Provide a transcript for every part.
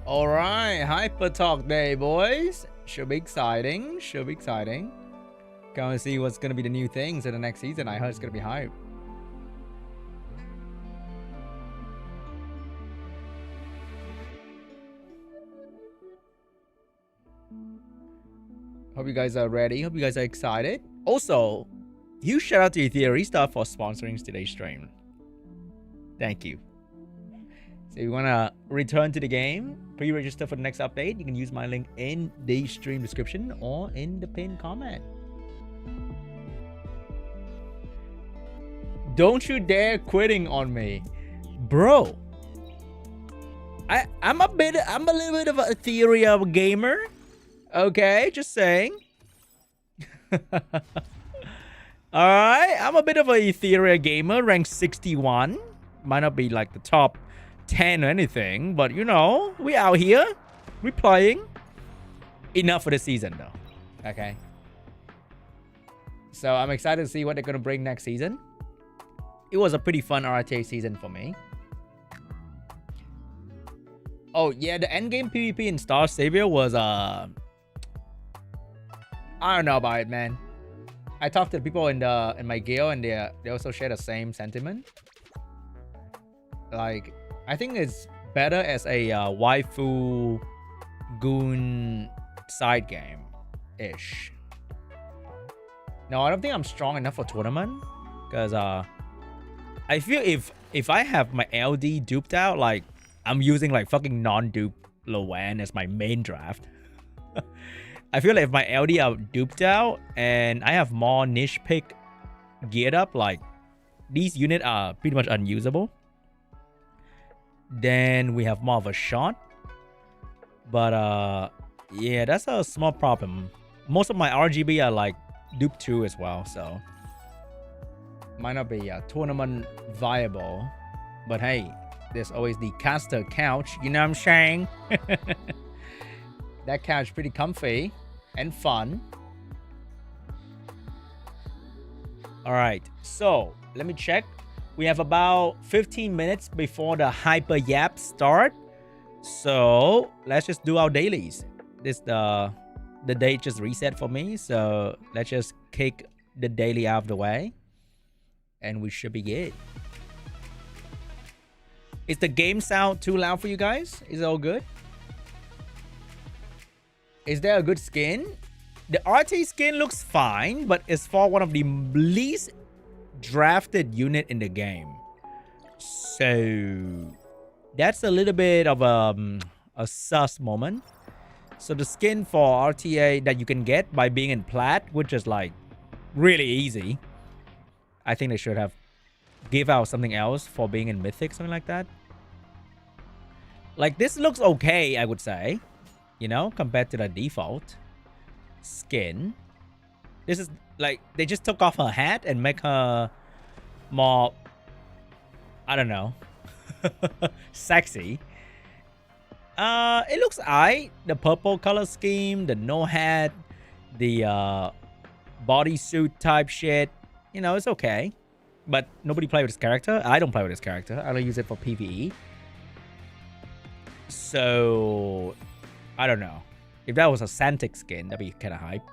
All right, Hypertalk Day, boys. Should be exciting. Should be exciting. Gonna see what's gonna be the new things in the next season. I heard it's gonna be hype. Hope you guys are ready. Hope you guys are excited. Also, huge shout out to Etheria for sponsoring today's stream. Thank you. So if you want to return to the game, pre-register for the next update, you can use my link in the stream description or in the pinned comment. Don't you dare quitting on me, bro. I'm a little bit of an Etheria gamer. Okay, just saying. Alright, I'm a bit of an Etheria gamer, ranked 61. Might not be like the top 10 or anything, but you know, we out here. We playing. Enough for the season though. Okay. So I'm excited to see what they're gonna bring next season. It was a pretty fun RTA season for me. Oh yeah, the endgame PvP in Star Savior was I don't know about it, man. I talked to the people in my guild, and they also share the same sentiment. Like, I think it's better as a waifu goon side game ish. No, I don't think I'm strong enough for tournament, because I feel if I have my LD duped out, like I'm using like fucking non-dupe Lowan as my main draft. I feel like if my LD are duped out and I have more niche pick geared up, like these units are pretty much unusable, then we have more of a shot. But yeah, that's a small problem. Most of my RGB are like dupe 2 as well, so might not be tournament viable. But hey, there's always the caster couch, you know what I'm saying? That couch pretty comfy and fun. All right, so let me check. We have about 15 minutes before the hyper yap start, so let's just do our dailies. This the date just reset for me, so let's just kick the daily out of the way and we should be good. Is the game sound too loud for you guys? Is it all good? Is there a good skin? The RT skin looks fine, but it's for one of the least drafted unit in the game. So that's a little bit of a sus moment. So the skin for RTA that you can get by being in plat, which is like really easy. I think they should have give out something else for being in mythic, something like that. Like this looks okay, I would say. You know, compared to the default skin. This is like they just took off her hat and make her more, I don't know, sexy. It looks alright. The purple color scheme, the no hat, the bodysuit type shit. You know, it's okay. But nobody play with this character. I don't play with this character. I don't use it for PvE. So I don't know. If that was a Santic skin, that'd be kind of hype.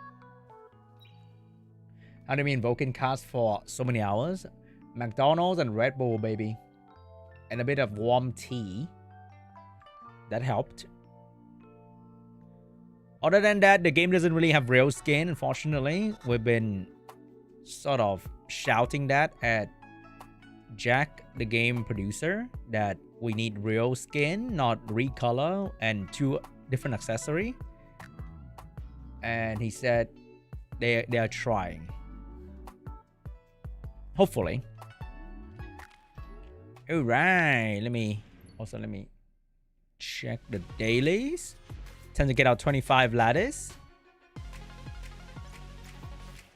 How do you mean Vulcan cast for so many hours? McDonald's and Red Bull, baby. And a bit of warm tea. That helped. Other than that, the game doesn't really have real skin, unfortunately. We've been sort of shouting that at Jack, the game producer, that we need real skin, not recolor and 2 different accessory. And he said they are trying. Hopefully. All right, let me check the dailies. Time to get our 25 lattice.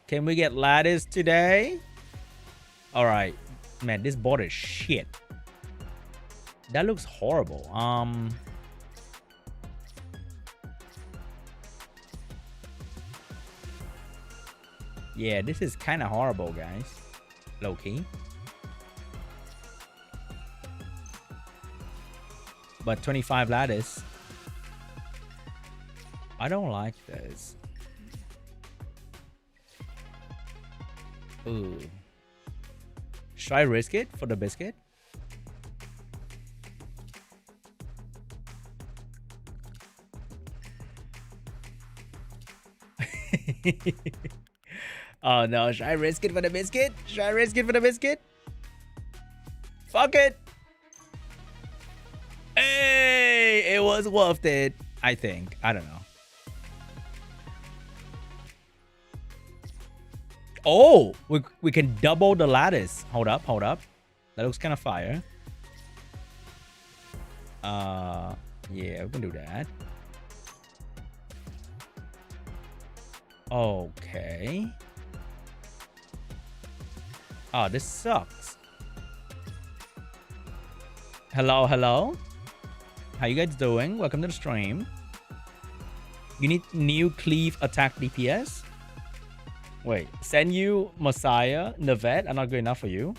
Can we get lattice today? All right, man, this board is shit. That looks horrible. Yeah, this is kind of horrible, guys. Low-key. But 25 lattice I don't like this. Ooh. Should I risk it for the biscuit? Oh no, should I risk it for the biscuit? Should I risk it for the biscuit? Fuck it! Hey, it was worth it. I think. I don't know. Oh, we can double the lattice. Hold up. That looks kind of fire. Yeah, we can do that. Okay. Oh, this sucks. Hello. How you guys doing? Welcome to the stream. You need new cleave attack DPS? Wait, send you Messiah, Navette are not good enough for you?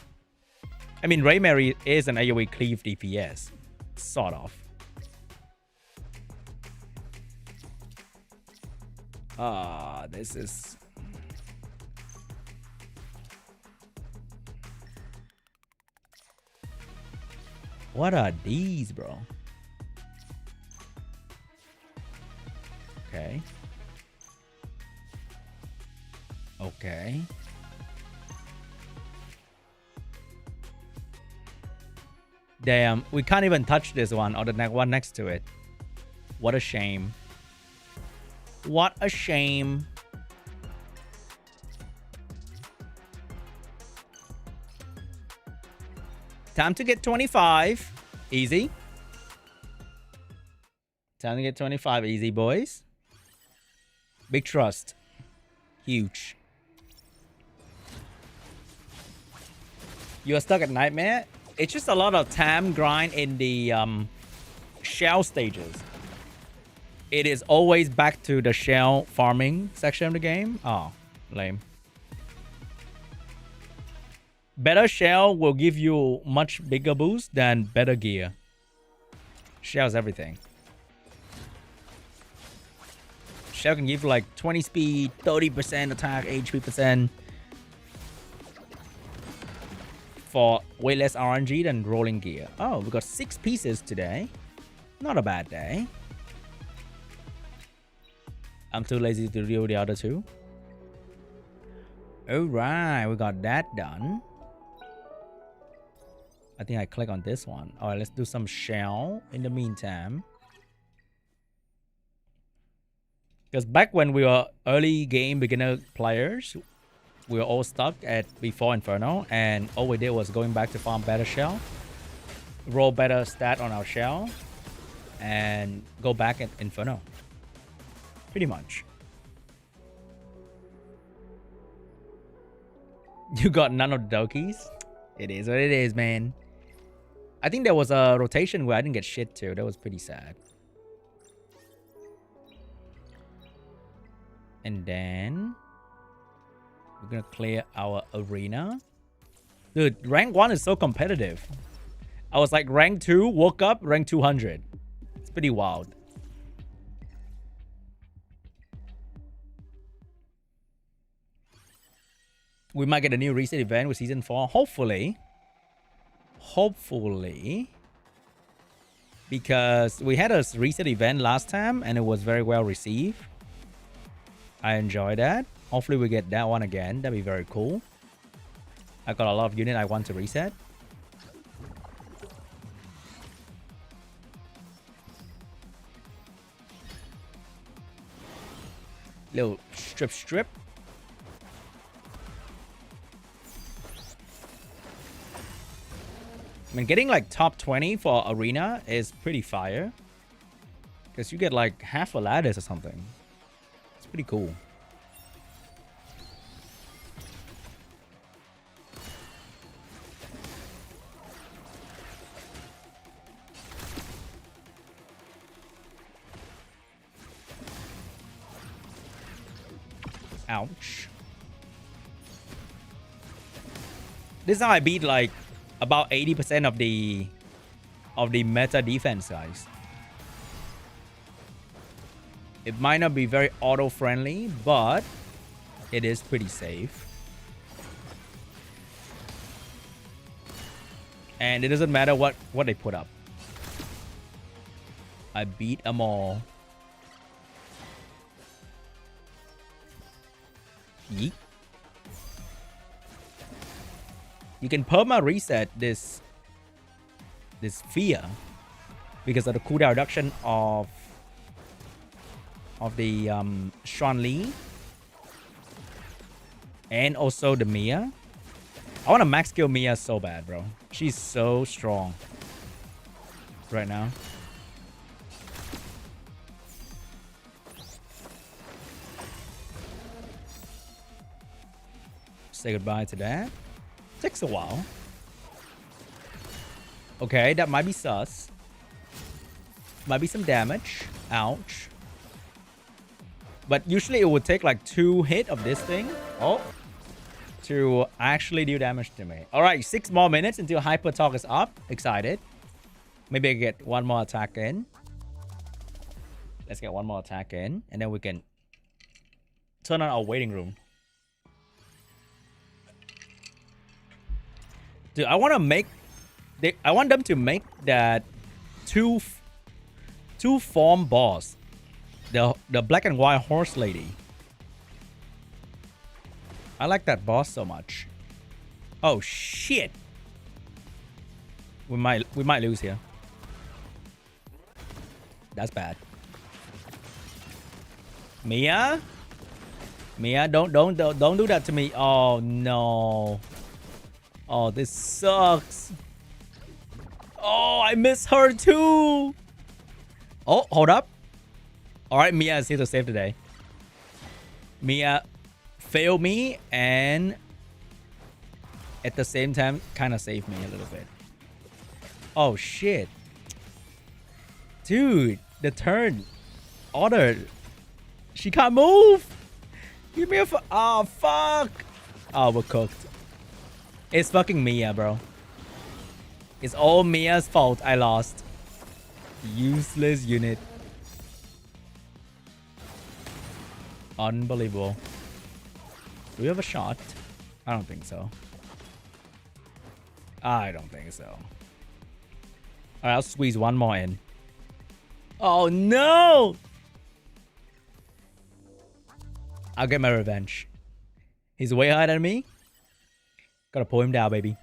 I mean, Raymary is an AoE cleave DPS. Sort of. This is... What are these, bro? Okay. Okay. Damn, we can't even touch this one or the one next to it. What a shame. What a shame. Time to get 25. Easy. Time to get 25. Easy, boys. Big trust. Huge. You are stuck at Nightmare? It's just a lot of time grind in the shell stages. It is always back to the shell farming section of the game. Oh, lame. Better shell will give you much bigger boost than better gear. Shell's everything. Shell can give like 20 speed, 30% attack, HP percent. For way less RNG than rolling gear. Oh, we got 6 pieces today. Not a bad day. I'm too lazy to do the other 2. Alright, we got that done. I think I click on this one. Alright, let's do some shell in the meantime. Because back when we were early game beginner players, we were all stuck at before Inferno, and all we did was going back to farm better shell, roll better stat on our shell, and go back at Inferno. Pretty much. You got none of the Dokis? It is what it is, man. I think there was a rotation where I didn't get shit too. That was pretty sad. And then we're gonna clear our arena. Dude, rank 1 is so competitive. I was like rank 2, woke up, rank 200. It's pretty wild. We might get a new reset event with season 4. Hopefully. Hopefully. Because we had a reset event last time and it was very well received. I enjoyed that. Hopefully we get that one again. That'd be very cool. I got a lot of units I want to reset. Little strip. I mean, getting like top 20 for arena is pretty fire. Because you get like half a lattice or something. It's pretty cool. Ouch. This is how I beat like about 80% of the meta defense, guys. It might not be very auto-friendly, but it is pretty safe. And it doesn't matter what they put up. I beat them all. Yeet. You can perma reset this fear because of the cooldown reduction of the Xuanli and also the Mia. I want to max kill Mia so bad, bro. She's so strong right now. Say goodbye to that. Takes a while. Okay, that might be sus. Might be some damage. Ouch. But usually it would take like 2 hits of this thing. Oh. To actually do damage to me. Alright, 6 more minutes until Hypertalk is up. Excited. Maybe I get one more attack in. Let's get one more attack in. And then we can turn on our waiting room. Dude, I want to make... I want them to make that two form boss. The black and white horse lady. I like that boss so much. Oh shit. We might lose here. That's bad. Mia? Mia, don't do that to me. Oh no. Oh, this sucks. Oh, I miss her too. Oh, hold up. Alright, Mia is here to save the day. Mia failed me and at the same time kind of saved me a little bit. Oh shit. Dude, the turn ordered. She can't move. Give me a oh fuck. Oh, we're cooked. It's fucking Mia, bro. It's all Mia's fault I lost. Useless unit. Unbelievable. Do we have a shot? I don't think so. I don't think so. Alright, I'll squeeze one more in. Oh no! I'll get my revenge. He's way higher than me. Gotta pull him down, baby.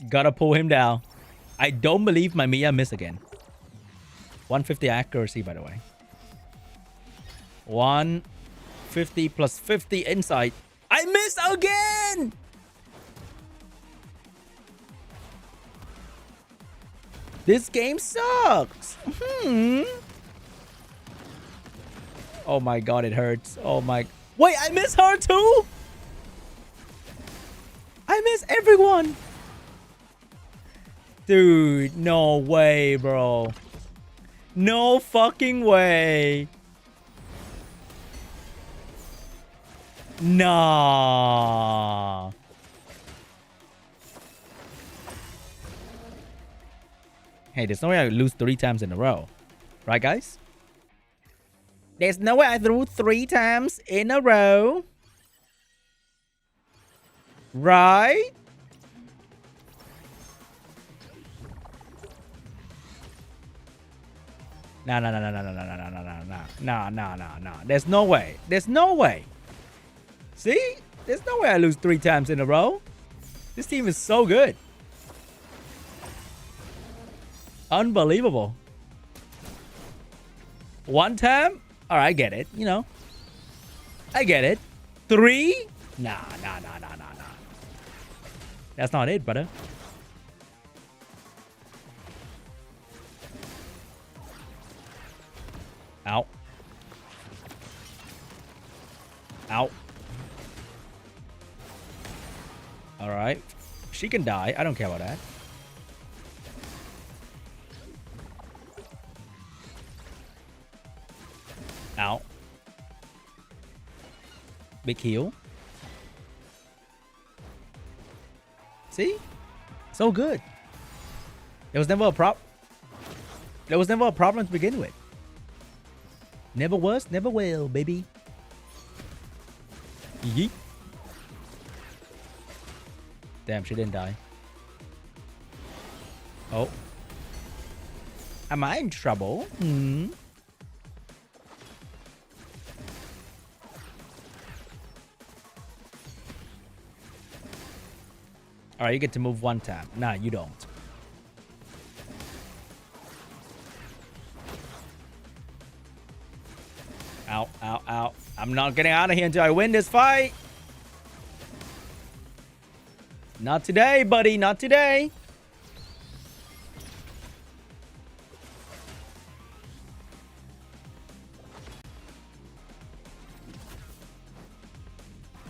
Gotta pull him down. I don't believe my Mia missed again. 150 accuracy, by the way. 150 plus 50 insight. I missed again! This game sucks. Oh my god, it hurts. Oh my... Wait, I miss her too? I miss everyone. Dude, no way, bro. No fucking way. Nah. Hey, there's no way I lose 3 times in a row. Right, guys? There's no way I threw 3 times in a row. Right? No. There's no way. There's no way. See? There's no way I lose 3 times in a row. This team is so good. Unbelievable. 1 time? Alright, I get it. You know. I get it. 3? Nah. That's not it, brother. Ow. Ow. Alright. She can die. I don't care about that. Ow. Big heal. See? So good. There was never a problem to begin with. Never was, never will, baby. Yeet. Damn, she didn't die. Oh. Am I in trouble? Hmm. Alright, you get to move one tap. Nah, you don't. Ow, ow, ow. I'm not getting out of here until I win this fight. Not today, buddy. Not today.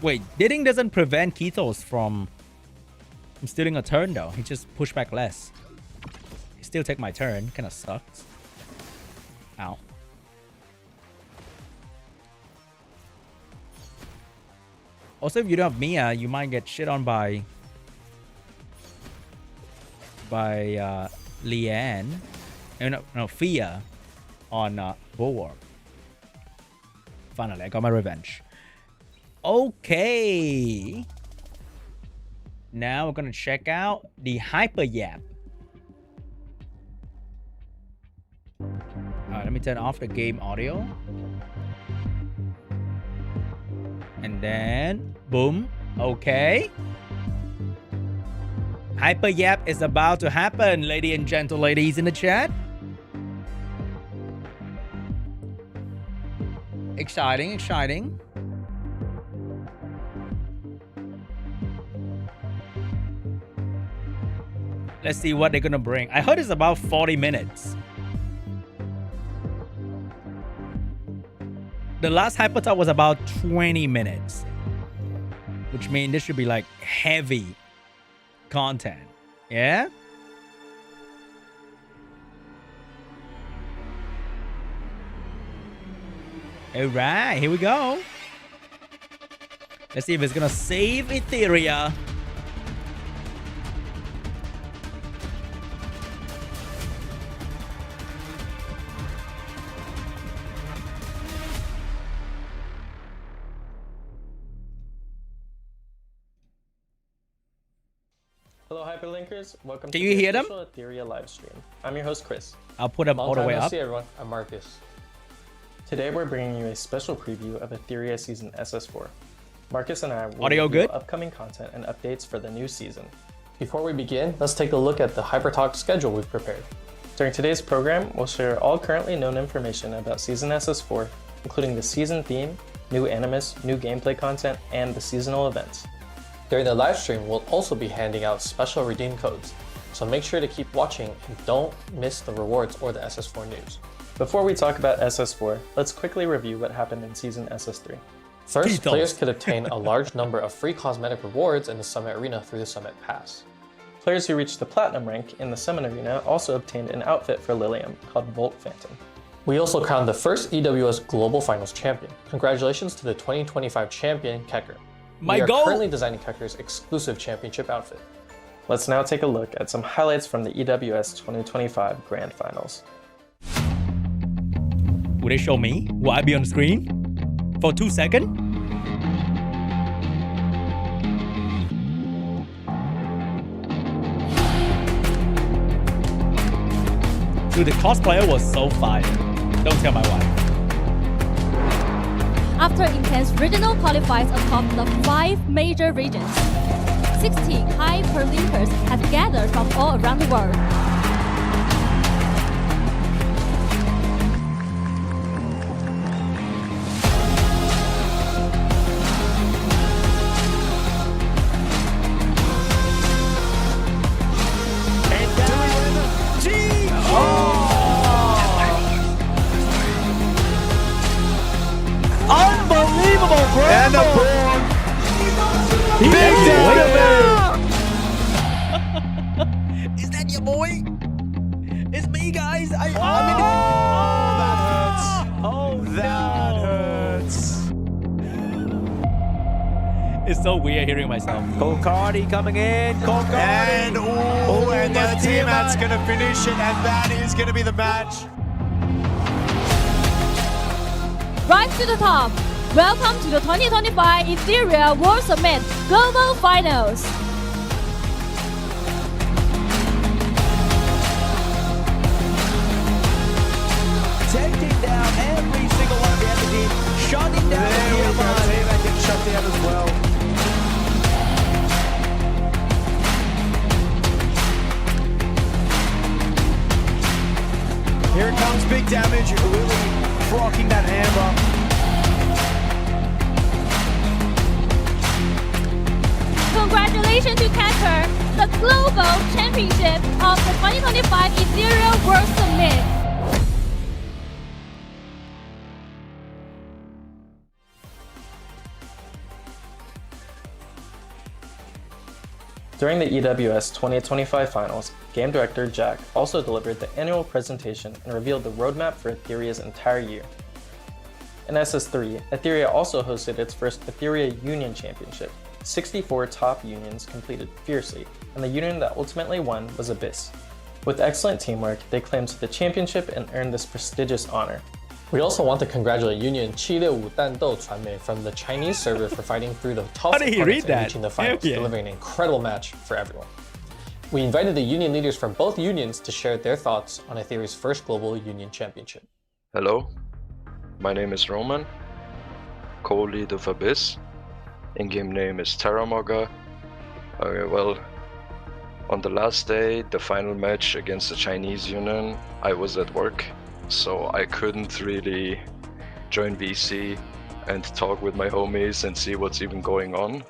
Wait, Didding doesn't prevent Kethos from stealing a turn, though. He just push back less. He still take my turn. Kind of sucks. Ow. Also, if you don't have Mia, you might get shit on by Leanne. No, Fia on Bulwark. Finally, I got my revenge. Okay. Now we're gonna check out the Hyper Yap. Alright, let me turn off the game audio. And then, boom. Okay. Hyper Yap is about to happen, ladies and gentle ladies in the chat. Exciting, exciting. Let's see what they're gonna bring. I heard it's about 40 minutes. The last Hypertalk was about 20 minutes. Which means this should be like heavy content. Yeah? Alright, here we go. Let's see if it's gonna save Etheria. Hello, Hyperlinkers. Welcome to the hear them? official Etheria live stream. I'm your host, Chris. I'll put them all the way Long time no up. see, everyone. I'm Marcus. Today, we're bringing you a special preview of Etheria Season SS4. Marcus and I will Audio review good? upcoming content and updates for the new season. Before we begin, let's take a look at the Hypertalk schedule we've prepared. During today's program, we'll share all currently known information about Season SS4, including the season theme, new animus, new gameplay content, and the seasonal events. During the live stream, we'll also be handing out special redeem codes, so make sure to keep watching and don't miss the rewards or the SS4 news. Before we talk about SS4, let's quickly review what happened in Season SS3. First, players could obtain a large number of free cosmetic rewards in the Summit Arena through the Summit Pass. Players who reached the Platinum rank in the Summit Arena also obtained an outfit for Lilium called Volt Phantom. We also crowned the first EWS Global Finals champion. Congratulations to the 2025 champion, Kecker. We are currently designing Kecker's exclusive championship outfit. Let's now take a look at some highlights from the EWS 2025 Grand Finals. Will they show me? Will I be on the screen? For 2 seconds? Dude, the cosplayer was so fire. Don't tell my wife. After intense regional qualifiers atop the 5 major regions, 60 hyperlinkers have gathered from all around the world. Unbelievable, bro! And the board! Big Is that your boy? It's me, guys. I'm in the... that hurts. Oh, That hurts. It's so weird hearing myself. Colcardi coming in. Colcardi. And, and the Tiamat's going to finish it, and that is going to be the match. rise to the top. Welcome to the 2025 Etheria World Summit Global Finals. Taking down every single one of the other team, shutting down the team that gets shut down as well. Here it comes, big damage, really rocking that amber. Congratulations to Catcher, the global championship of the 2025 Etheria World Summit. During the EWS 2025 finals, game director Jack also delivered the annual presentation and revealed the roadmap for Etheria's entire year. In SS3, Etheria also hosted its first Etheria Union Championship. 64 top unions competed fiercely, and the union that ultimately won was Abyss. With excellent teamwork, they claimed the championship and earned this prestigious honor. We also want to congratulate Union 765 弹斗传媒 from the Chinese server for fighting through the tough did he read opponents and that? reaching the finals, Yeah. delivering an incredible match for everyone. We invited the union leaders from both unions to share their thoughts on Etheria's first global union championship. Hello, my name is Roman, co-lead of Abyss. In-game name is Terramoga. Well, on the last day, the final match against the Chinese Union, I was at work, so I couldn't really join VC and talk with my homies and see what's even going on.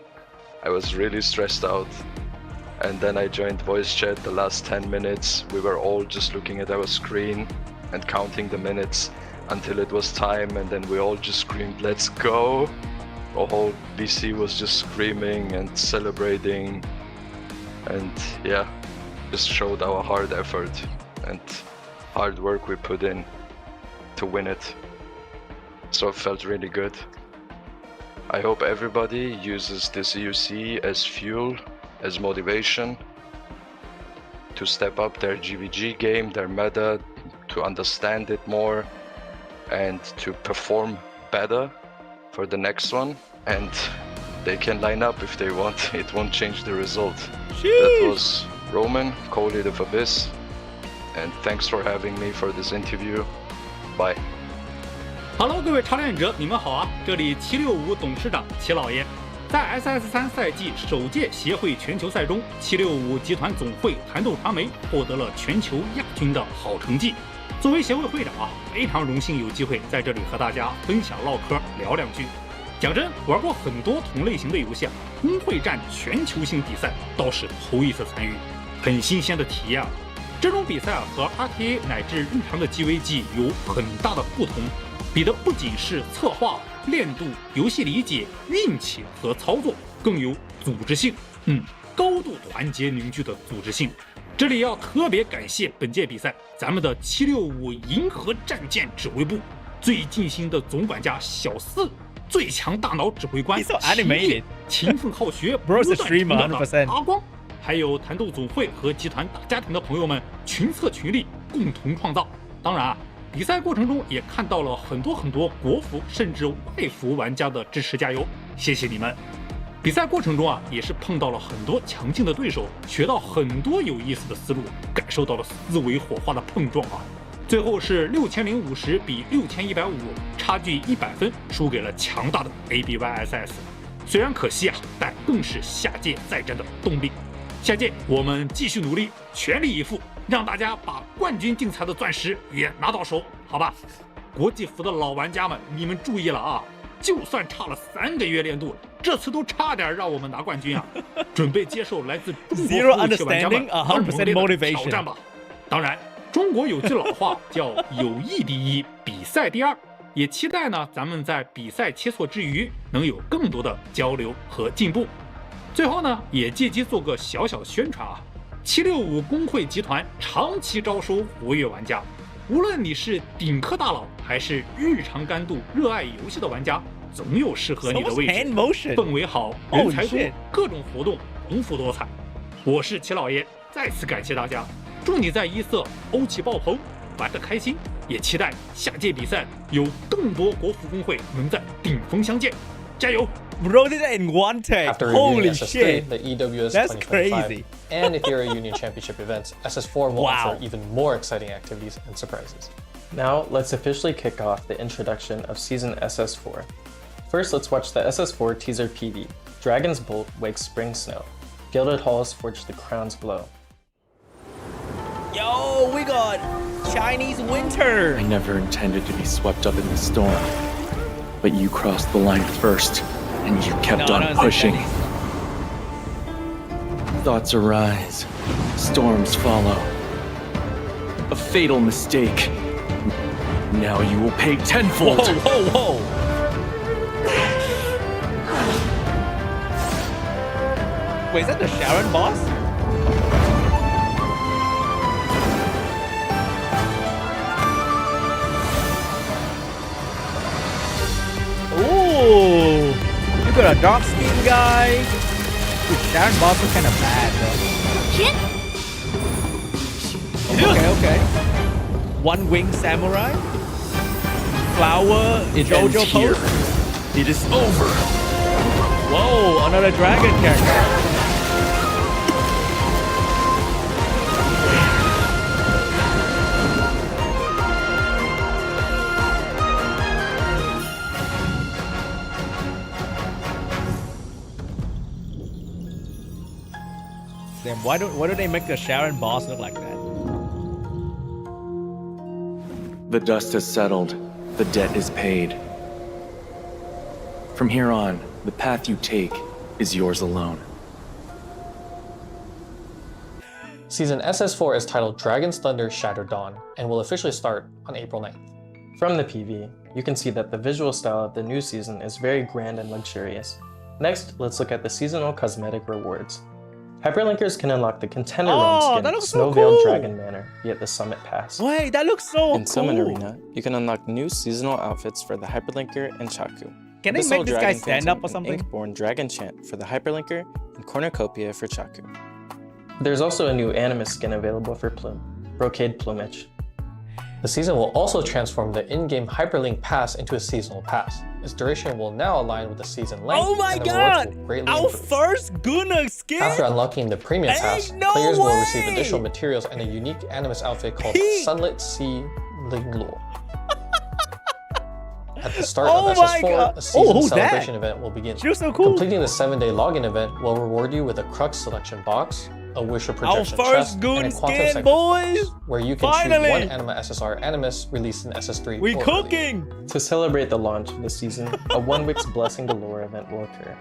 I was really stressed out. And then I joined voice chat the last 10 minutes. We were all just looking at our screen and counting the minutes until it was time, and then we all just screamed, "Let's go!" The whole VC was just screaming and celebrating, and yeah, just showed our hard effort and hard work we put in to win it. So it felt really good. I hope everybody uses this UC as fuel, as motivation to step up their GVG game, their meta, to understand it more and to perform better for the next one. And they can line up if they want, it won't change the result. That was Roman, co-lead of Abyss, and thanks for having me for this interview. Bye. Hello， 各位超练者，你们好啊！这里765董事长齐老爷。在 SS3 赛季首届协会全球赛中，765集团总会弹斗传媒获得了全球亚军的好成绩。作为协会会长啊，非常荣幸有机会在这里和大家分享唠嗑聊两句。讲真，玩过很多同类型的游戏啊，工会战全球性比赛倒是头一次参与，很新鲜的体验啊。这种比赛啊，和 RTA 乃至日常的 GVG 有很大的不同，比的不仅是策划、练度、游戏理解、运气和操作，更有组织性，高度团结凝聚的组织性。这里要特别感谢本届比赛咱们的765银河战舰指挥部最尽心的总管家小四，最强大脑指挥官 He's so animated. 勤奋好学 Bro's a 不断 streamer, 成长的 100%. 阿光，还有弹斗总会和集团大家庭的朋友们群策群力，共同创造。当然啊，比赛过程中也看到了很多国服甚至外服玩家的支持加油，谢谢你们。比赛过程中啊，也是碰到了很多强劲的对手，学到很多有意思的思路，感受到了思维火花的碰撞啊。最后是6050比6150，差距100分，输给了强大的 ABYSS。虽然可惜啊，但更是下届再战的动力。下届我们继续努力，全力以赴，让大家把冠军竞猜的钻石也拿到手，好吧？国际服的老玩家们，你们注意了啊！就算差了3个月练度，这次都差点让我们拿冠军啊！准备接受来自中国服务器玩家们200%猛烈的挑战吧！当然，中国有句老话叫“友谊第一，比赛第二”，也期待呢咱们在比赛切磋之余，能有更多的交流和进步。最后呢，也借机做个小小的宣传啊！765工会集团长期招收活跃玩家。无论你是顶氪大佬，还是日常干度、热爱游戏的玩家，总有适合你的位置。氛围好，人才多，各种活动丰富多彩。我是齐老爷，再次感谢大家，祝你在一色欧气爆棚，玩得开心，也期待下届比赛有更多国服公会能在顶峰相见，加油！ Bro did that in one take. After Holy reviewing SS3, shit. the EWS That's 2025 crazy. and Etheria Union Championship events, SS4 will Wow. offer even more exciting activities and surprises. Now, let's officially kick off the introduction of Season SS4. First, let's watch the SS4 teaser PV. Dragon's Bolt wakes spring snow. Gilded halls forge the crown's glow. Yo, we got Chinese winter. I never intended to be swept up in the storm, but you crossed the line first, and you kept on pushing. Thoughts arise, storms follow. A fatal mistake. Now you will pay tenfold. Whoa, whoa, whoa. Wait, is that the Sharon boss? Ooh, you got a dark skin guy. Dude, Sharon boss is kind of bad though. Okay, okay. One wing samurai. Flower It JoJo ends here. pose. It is over. Whoa, another dragon character. Damn, why do they make the Sharon boss look like that? The dust has settled. The debt is paid. From here on, the path you take is yours alone. Season SS4 is titled Dragon's Thunder Shattered Dawn and will officially start on April 9th. From the PV, you can see that the visual style of the new season is very grand and luxurious. Next, let's look at the seasonal cosmetic rewards. Hyperlinkers can unlock the Contender Realm skin, Snow-Veiled Dragon Manor, via the Summit Pass. Wait, that looks so In Summon Arena, you can unlock new seasonal outfits for the Hyperlinker and Chaku. Can they Abyssal make this guy Dragon stand Phantom up or and something? Inkborn Dragon Chant for the Hyperlinker and Cornucopia for Chaku. There's also a new Animus skin available for Plume, Brocade Plumage. The season will also transform the in-game Hyperlink Pass into a seasonal pass. Its duration will now align with the season length, Oh my and the rewards god! will greatly Our improve. first Gunnar skin? After unlocking the Premium Pass, no players will receive way! additional materials and a unique Animus outfit called He- Sunlit Sea Linglul. At the start Oh of my SS4, God. a season who's that? celebration event will begin. She was so cool. Completing the 7-day login event will reward you with a Crux selection box, a Wisher Our projection first chest, and Goon a Quantum skin, Cycles boys! box, where you can Finally! choose one Anima SSR Animus released in SS3 We or cooking! To celebrate the launch of the season, a 1 week's Blessing Galore event will occur.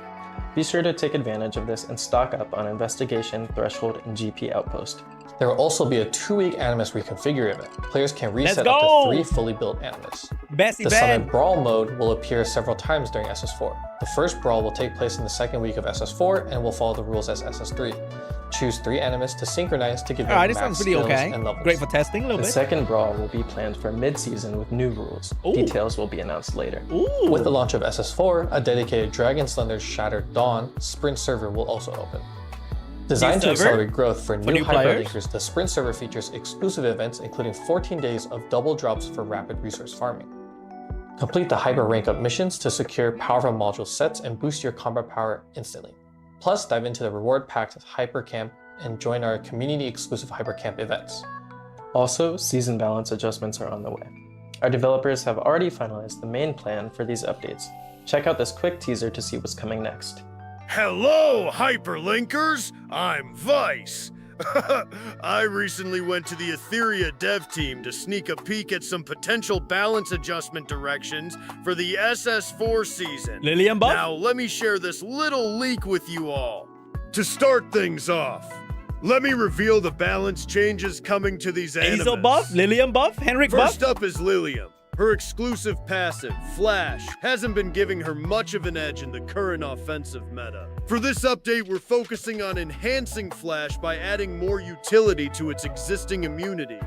Be sure to take advantage of this and stock up on Investigation, Threshold, and GP Outpost. There will also be a 2-week Animus Reconfigure event. Players can reset up go! to 3 fully built Animus. Best The Summit event! Brawl mode will appear several times during SS4. The first Brawl will take place in the second week of SS4 and will follow the rules as SS3. Choose 3 Animus to synchronize to give them Alright, this max sounds pretty skills okay. and levels. Great for testing a little The bit. second Brawl will be planned for mid-season with new rules. Ooh. Details will be announced later. Ooh. With the launch of SS4, a dedicated Dragon's Thunder Shattered Dawn sprint server will also open. Designed to server? accelerate growth for new new players? hyperlinkers, the sprint server features exclusive events including 14 days of double drops for rapid resource farming. Complete the hyper rank up missions to secure powerful module sets and boost your combat power instantly. Plus, dive into the reward packed Hyper Camp and join our community exclusive Hyper Camp events. Also, season balance adjustments are on the way. Our developers have already finalized the main plan for these updates. Check out this quick teaser to see what's coming next. Hello, Hyperlinkers! I'm Vice. I recently went to the Etheria dev team to sneak a peek at some potential balance adjustment directions for the SS4 season. Lillian buff? Now, let me share this little leak with you all. To start things off, let me reveal the balance changes coming to these animus. Hazel buff? Lillian buff? Henrik buff? First up is Lilium. Her exclusive passive, Flash, hasn't been giving her much of an edge in the current offensive meta. For this update, we're focusing on enhancing Flash by adding more utility to its existing immunity.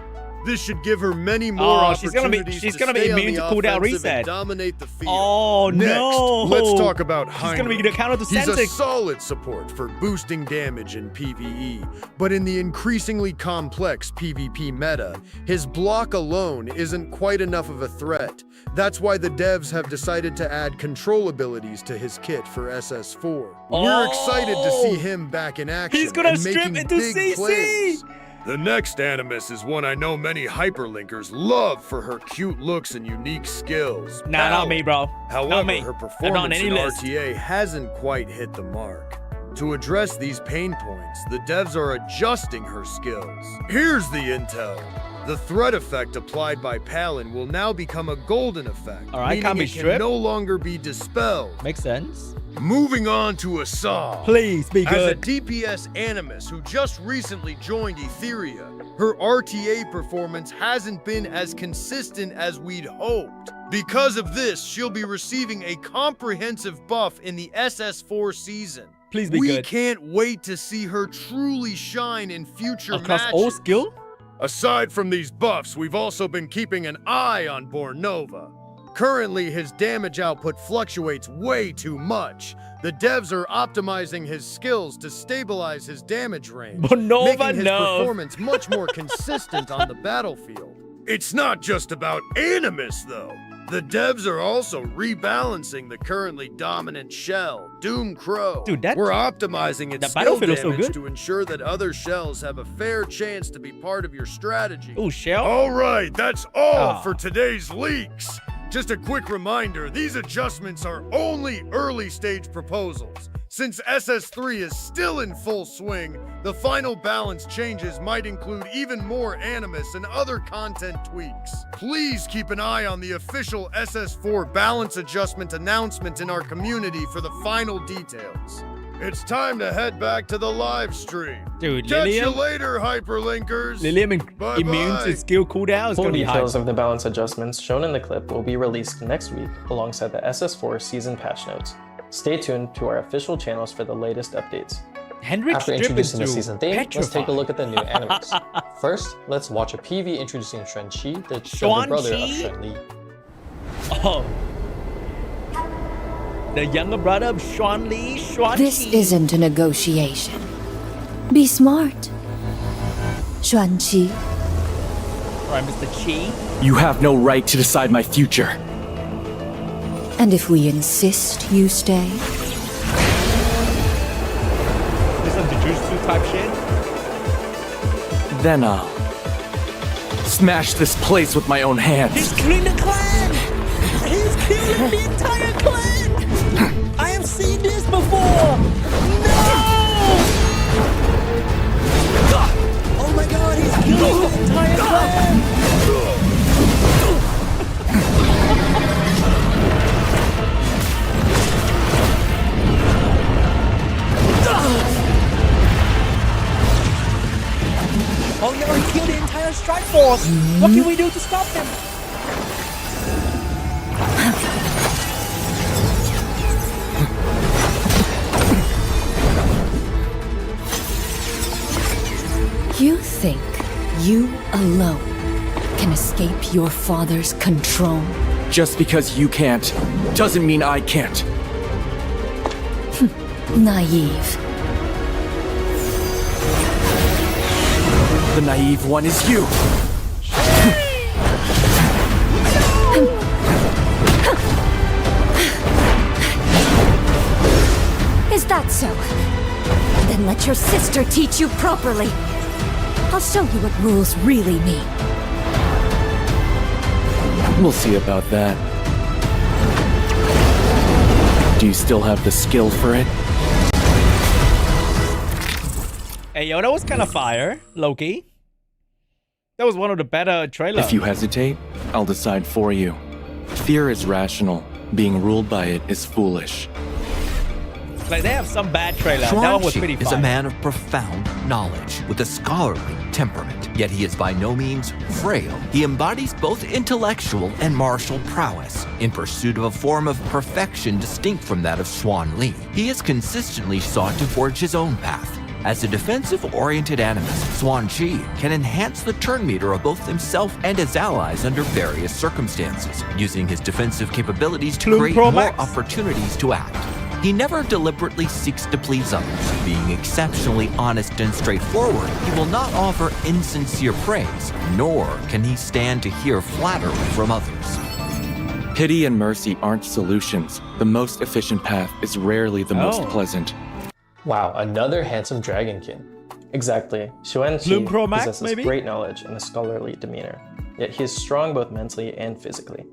This should give her many more opportunities she's to gonna be stay on immune the to cooldown offensive reset. and dominate the field. Oh, Next, no. let's talk about She's Heinrich. gonna be the counter to He's a Sentix. solid support for boosting damage in PvE, but in the increasingly complex PvP meta, his block alone isn't quite enough of a threat. That's why the devs have decided to add control abilities to his kit for SS4. We're excited to see him back in action. He's gonna and strip making into big CC. plays. The next animus is one I know many hyperlinkers love for her cute looks and unique skills. Nah, not me, bro. However, Not me. her Not on performance any in list. RTA hasn't quite hit the mark. To address these pain points, the devs are adjusting her skills. Here's the intel. The threat effect applied by Palin will now become a golden effect, Alright, meaning can't be it can stripped. no longer be dispelled. Makes sense. Moving on to Assad. Please be As a good. DPS animus who just recently joined Etheria, her RTA performance hasn't been as consistent as we'd hoped. Because of this, she'll be receiving a comprehensive buff in the SS4 season. Please be We good. can't wait to see her truly shine in future Across matches. all skill? Aside from these buffs, we've also been keeping an eye on Bornova. Currently, his damage output fluctuates way too much. The devs are optimizing his skills to stabilize his damage range, Bornova, making his no. performance much more consistent on the battlefield. It's not just about Animus, though. The devs are also rebalancing the currently dominant shell, Doom Crow. Dude, that- We're optimizing its that skill battlefield is so damage good. to ensure that other shells have a fair chance to be part of your strategy. Ooh, shell? All right, that's all Ah. for today's leaks. Just a quick reminder, these adjustments are only early stage proposals. Since SS3 is still in full swing, the final balance changes might include even more animus and other content tweaks. Please keep an eye on the official SS4 balance adjustment announcement in our community for the final details. It's time to head back to the live stream. Dude, Catch you Lilium? later, hyperlinkers. Lilium Bye-bye. immune to skill cooldown is Full gonna be high. details of the balance adjustments shown in the clip will be released next week alongside the SS4 season patch notes. Stay tuned to our official channels for the latest updates. Hendrik After strip introducing the into season theme, let's take a petrified. look at the new animus. First, let's watch a PV introducing Xuanqi, the younger brother of Xuanqi? Xuanli. Oh. The younger brother of Xuanli, Xuanqi. This isn't a negotiation. Be smart. Xuanqi. Alright, Mr. Qi. You have no right to decide my future. And if we insist you stay, This is Jujutsu type shit. Then I'll smash this place with my own hands. He's killing the clan! He's killing the entire clan! I have seen this before! No! Oh my god, he's killing the entire clan! Oh no, he killed the entire strike force! What can we do to stop him? you think you alone can escape your father's control? Just because you can't, doesn't mean I can't. Naive. The naive one is you. Is that so? Then let your sister teach you properly. I'll show you what rules really mean. We'll see about that. Do you still have the skill for it? Hey yo, that was kind of fire, Loki. That was one of the better trailers. If you hesitate, I'll decide for you. Fear is rational. Being ruled by it is foolish. Like, they have some bad trailer. That one was pretty Xuanqi is fire. a man of profound knowledge with a scholarly temperament, yet he is by no means frail. He embodies both intellectual and martial prowess in pursuit of a form of perfection distinct from that of Xuan Li. He has consistently sought to forge his own path, As a defensive-oriented animus, Xuan Qi can enhance the turn meter of both himself and his allies under various circumstances, using his defensive capabilities to create more opportunities to act. He never deliberately seeks to please others. Being exceptionally honest and straightforward, he will not offer insincere praise, nor can he stand to hear flattery from others. Pity and mercy aren't solutions. The most efficient path is rarely the most pleasant. Wow, another handsome dragonkin. Exactly. Xuan Qi possesses great knowledge and a scholarly demeanor, yet he is strong both mentally and physically.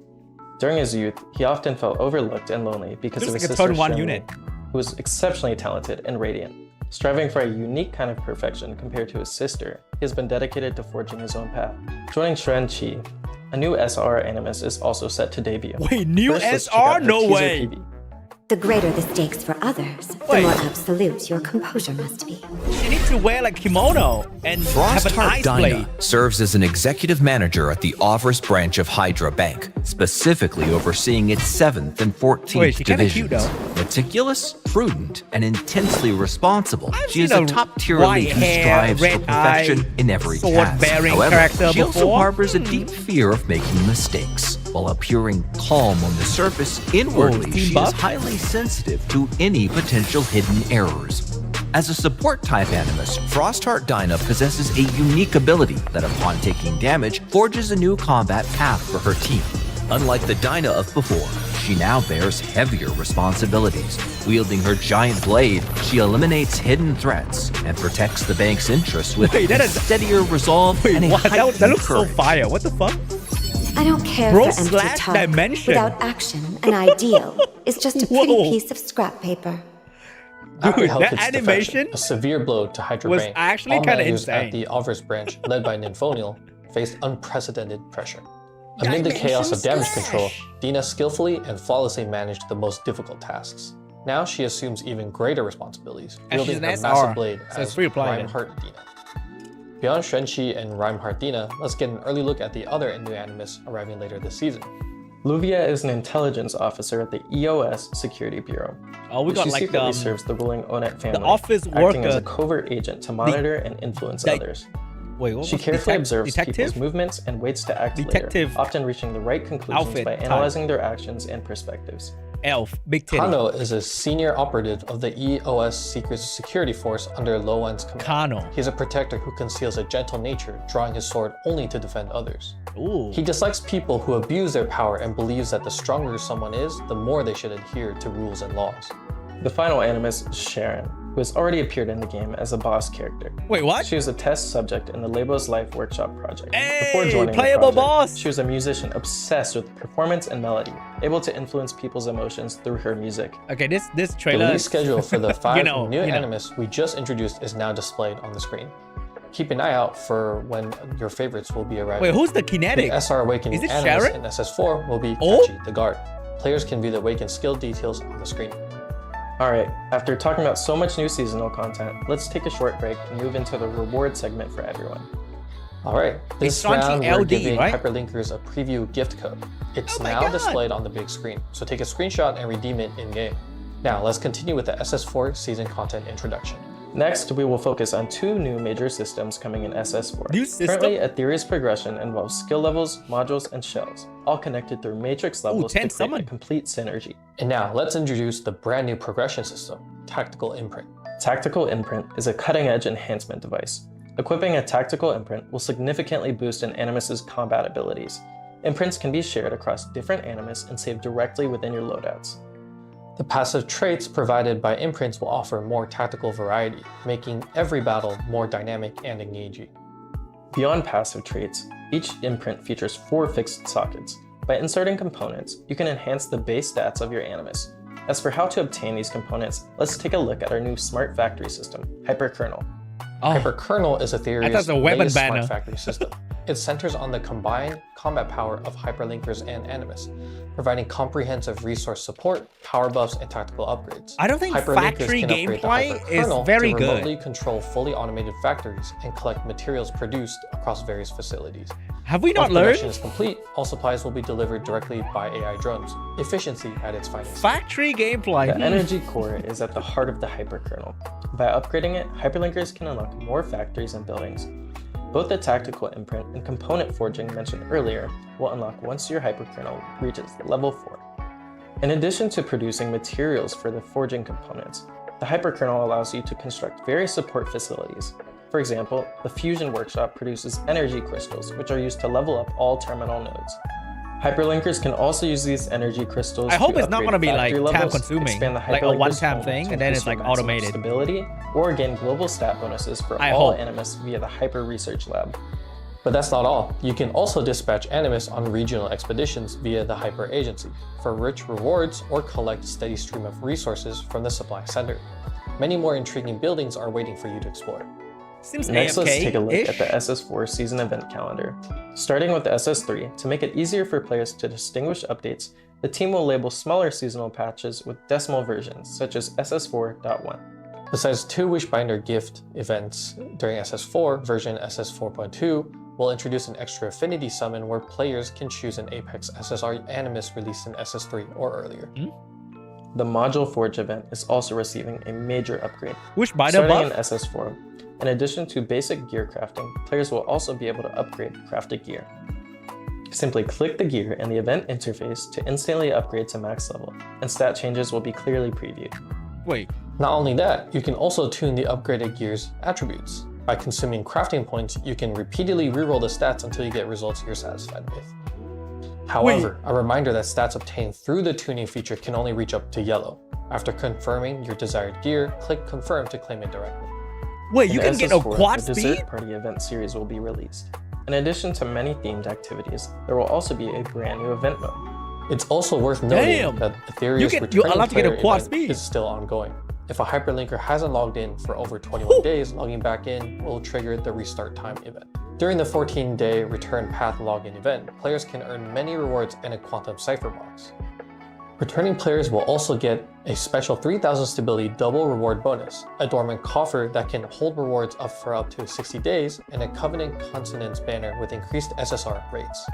During his youth, he often felt overlooked and lonely because of his sister Shen, who was exceptionally talented and radiant. Striving for a unique kind of perfection compared to his sister, he has been dedicated to forging his own path. Joining Xuan Qi, a new SR animus is also set to debut. Wait, new SR? No way! PV. The greater the stakes for others, the more absolute your composure must be. She needs to wear like kimono and have an ice blade. Serves as an executive manager at the Avars branch of Hydra Bank, specifically overseeing its 7th and 14th divisions. Meticulous, prudent, and intensely responsible, she is a top-tier elite who strives for perfection in every task. However, she also harbors a deep fear of making mistakes. While appearing calm on the surface, inwardly she is highly sensitive to any potential hidden errors. As a support-type animus, Frostheart Dyna possesses a unique ability that upon taking damage, forges a new combat path for her team. Unlike the Dyna of before, she now bears heavier responsibilities. Wielding her giant blade, she eliminates hidden threats and protects the bank's interests with steadier resolve and a heightened that looks courage. so fire. What the fuck? I don't care for empty talk. Without action, an ideal is just a pretty piece of scrap paper. Dude, that animation a severe blow to Hydra was Bank. actually All kind of managers insane. at the Avars branch, led by Nymphonial, faced unprecedented pressure. Amid the chaos of damage control, Dina skillfully and flawlessly managed the most difficult tasks. Now she assumes even greater responsibilities, wielding her massive blade as Reinhardt Dina. Beyond Xuan Qi and Reinhardt Dina, let's get an early look at the other new animus arriving later this season. Luvia is an intelligence officer at the EOS Security Bureau. She secretly serves the ruling Onet family, the office acting as a worker, covert agent to monitor and influence others. She carefully observes people's movements and waits to act later, often reaching the right conclusions by analyzing their actions and perspectives. Elf, big titty. Kano is a senior operative of the EOS Secret Security Force under Lowen's command. Kano. He's a protector who conceals a gentle nature, drawing his sword only to defend others. Ooh. He dislikes people who abuse their power and believes that the stronger someone is, the more they should adhere to rules and laws. The final animus is Sharon, who has already appeared in the game as a boss character. Wait, what? She was a test subject in the Labos Life Workshop project. Hey, Before joining playable the project, boss! she was a musician obsessed with performance and melody, able to influence people's emotions through her music. Okay, this The trailer. release schedule for the 5 new you know. animus we just introduced is now displayed on the screen. Keep an eye out for when your favorites will be arriving. Wait, who's the kinetic? The SR Awakening Is it animus Sharon? in SS4 will be Oh? Kachi, the guard. Players can view the Awakened skill details on the screen. Alright, after talking about so much new seasonal content, let's take a short break and move into the reward segment for everyone. Alright, this round we're giving hyperlinkers a preview gift code. It's now displayed on the big screen, so take a screenshot and redeem it in-game. Now let's continue with the SS4 season content introduction. Next, we will focus on 2 new major systems coming in SS4. New system? Currently, Etheria's progression involves skill levels, modules, and shells, all connected through matrix levels to create a complete synergy. And now, let's introduce the brand new progression system, Tactical Imprint. Tactical Imprint is a cutting-edge enhancement device. Equipping a Tactical Imprint will significantly boost an animus's combat abilities. Imprints can be shared across different animus and saved directly within your loadouts. The passive traits provided by imprints will offer more tactical variety, making every battle more dynamic and engaging. Beyond passive traits, each imprint features 4 fixed sockets. By inserting components, you can enhance the base stats of your animus. As for how to obtain these components, let's take a look at our new smart factory system, Hyperkernel. Hyperkernel is Etheria's latest smart factory system. It centers on the combined combat power of hyperlinkers and animus, providing comprehensive resource support, power buffs, and tactical upgrades. I don't think factory gameplay is very good. Remotely control fully automated factories and collect materials produced across various facilities. Have we not Once production learned? is complete, all supplies will be delivered directly by AI drones. Efficiency at its finest. Factory gameplay. The energy core is at the heart of the hyperkernel. By upgrading it, hyperlinkers can unlock more factories and buildings. Both the tactical imprint and component forging mentioned earlier will unlock once your hyperkernel reaches level 4. In addition to producing materials for the forging components, the hyperkernel allows you to construct various support facilities. For example, the Fusion Workshop produces energy crystals, which are used to level up all terminal nodes. Hyperlinkers can also use these energy crystals. I hope to it's not upgrade going to be factory like levels, time consuming, expand the like a hyperlinker's one-time home thing, to and then increase it's like your maximum automated. stability, or gain global stat bonuses for I all hope. animus via the Hyper Research Lab. But that's not all. You can also dispatch animus on regional expeditions via the Hyper Agency for rich rewards or collect a steady stream of resources from the supply center. Many more intriguing buildings are waiting for you to explore. Seems Next, let's take a look AFK-ish. at the SS4 season event calendar. Starting with the SS3, to make it easier for players to distinguish updates, the team will label smaller seasonal patches with decimal versions, such as SS4.1. Besides 2 Wishbinder gift events during SS4, version SS4.2 will introduce an extra affinity summon where players can choose an Apex SSR Animus released in SS3 or earlier. The Module Forge event is also receiving a major upgrade. Wishbinder Starting in buff? SS4, in addition to basic gear crafting, players will also be able to upgrade crafted gear. Simply click the gear in the event interface to instantly upgrade to max level, and stat changes will be clearly previewed. Wait. Not only that, you can also tune the upgraded gear's attributes. By consuming crafting points, you can repeatedly reroll the stats until you get results you're satisfied with. However, a reminder that stats obtained through the tuning feature can only reach up to yellow. After confirming your desired gear, click confirm to claim it directly. Wait, you In can get a SS4, quad the speed? Dessert Party event series will be released. In addition to many themed activities, there will also be a brand new event mode. It's also worth noting that Etheria's you're allowed to get a quad event speed. is still ongoing. If a hyperlinker hasn't logged in for over 21 days, logging back in will trigger the restart time event. During the 14-day return path login event, players can earn many rewards and a quantum cipher box. Returning players will also get a special 3000 stability double reward bonus, a dormant coffer that can hold rewards up for up to 60 days, and a Covenant Consonance banner with increased SSR rates.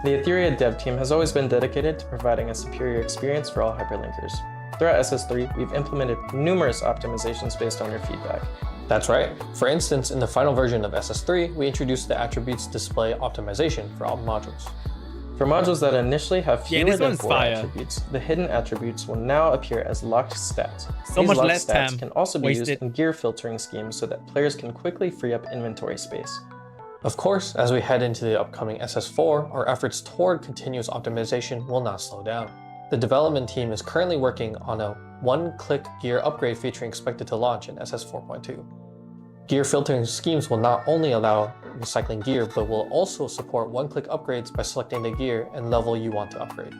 The Etheria dev team has always been dedicated to providing a superior experience for all hyperlinkers. Throughout SS3, we've implemented numerous optimizations based on your feedback. That's right. For instance, in the final version of SS3, we introduced the attributes display optimization for all modules. For modules that initially have fewer than 4 attributes, the hidden attributes will now appear as locked stats. So These much locked less stats time can also be wasted. used in gear filtering schemes so that players can quickly free up inventory space. Of course, as we head into the upcoming SS4, our efforts toward continuous optimization will not slow down. The development team is currently working on a one-click gear upgrade feature expected to launch in SS4.2. Gear filtering schemes will not only allow recycling gear, but will also support one-click upgrades by selecting the gear and level you want to upgrade.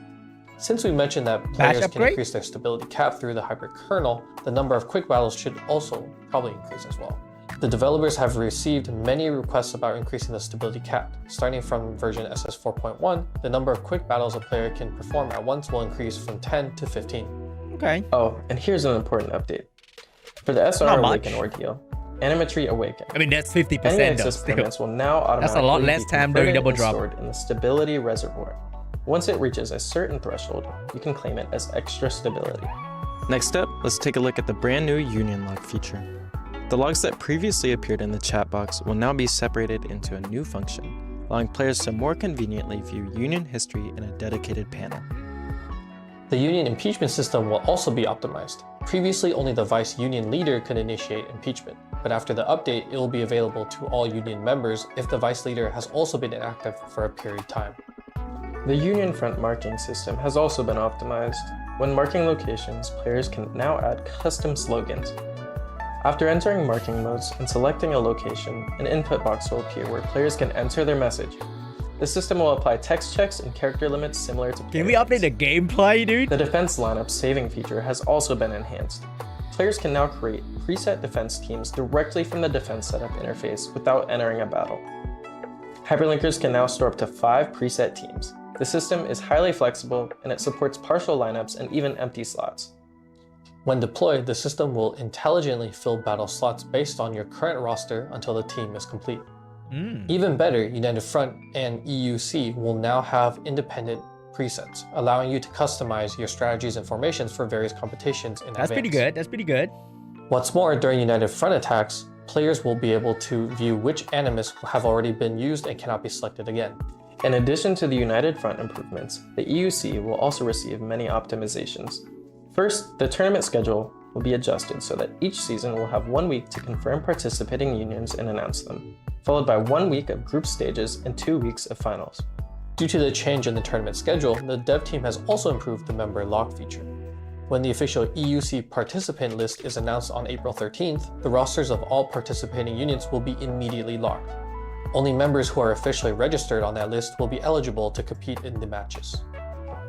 Since we mentioned that players can increase their stability cap through the hyperkernel, the number of quick battles should also probably increase as well. The developers have received many requests about increasing the stability cap. Starting from version SS4.1, the number of quick battles a player can perform at once will increase from 10 to 15. Okay. Oh, and here's an important update. For the SR Awaken ordeal, Animatry Awaken. I mean, that's 50% Any though. excess Still. permits will now automatically That's a lot less be time during converted double and drop. stored in the stability reservoir. Once it reaches a certain threshold, you can claim it as extra stability. Next up, let's take a look at the brand new Union Log feature. The logs that previously appeared in the chat box will now be separated into a new function, allowing players to more conveniently view Union history in a dedicated panel. The Union impeachment system will also be optimized. Previously, only the Vice Union leader could initiate impeachment, but after the update, it will be available to all Union members if the Vice leader has also been inactive for a period of time. The Union front marking system has also been optimized. When marking locations, players can now add custom slogans. After entering marking modes and selecting a location, an input box will appear where players can enter their message. The system will apply text checks and character limits similar to Can we update the gameplay, dude? The defense lineup saving feature has also been enhanced. Players can now create preset defense teams directly from the defense setup interface without entering a battle. Hyperlinkers can now store up to 5 preset teams. The system is highly flexible and it supports partial lineups and even empty slots. When deployed, the system will intelligently fill battle slots based on your current roster until the team is complete. Even better, United Front and EUC will now have independent presets, allowing you to customize your strategies and formations for various competitions in advance. That's pretty good. That's pretty good. What's more, during United Front attacks, players will be able to view which animus have already been used and cannot be selected again. In addition to the United Front improvements, the EUC will also receive many optimizations. First, the tournament schedule will be adjusted so that each season will have 1 week to confirm participating unions and announce them, followed by 1 week of group stages and 2 weeks of finals. Due to the change in the tournament schedule, the dev team has also improved the member lock feature. When the official EUC participant list is announced on April 13th, the rosters of all participating unions will be immediately locked. Only members who are officially registered on that list will be eligible to compete in the matches.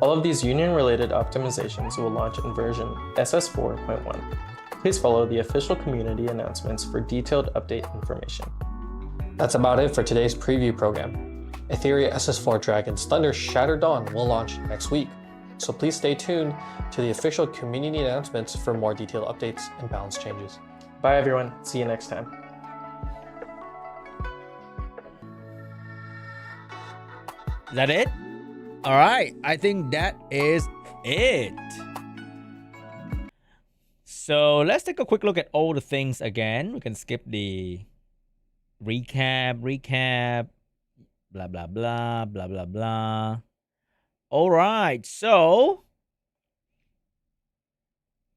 All of these union-related optimizations will launch in version SS4.1. Please follow the official community announcements for detailed update information. That's about it for today's preview program. Etheria SS4 Dragon's Thunder Shattered Dawn will launch next week, so please stay tuned to the official community announcements for more detailed updates and balance changes. Bye everyone, see you next time. Is that it? All right, I think that is it. So let's take a quick look at all the things again. We can skip the recap, blah, blah, blah, blah, blah, blah. All right, so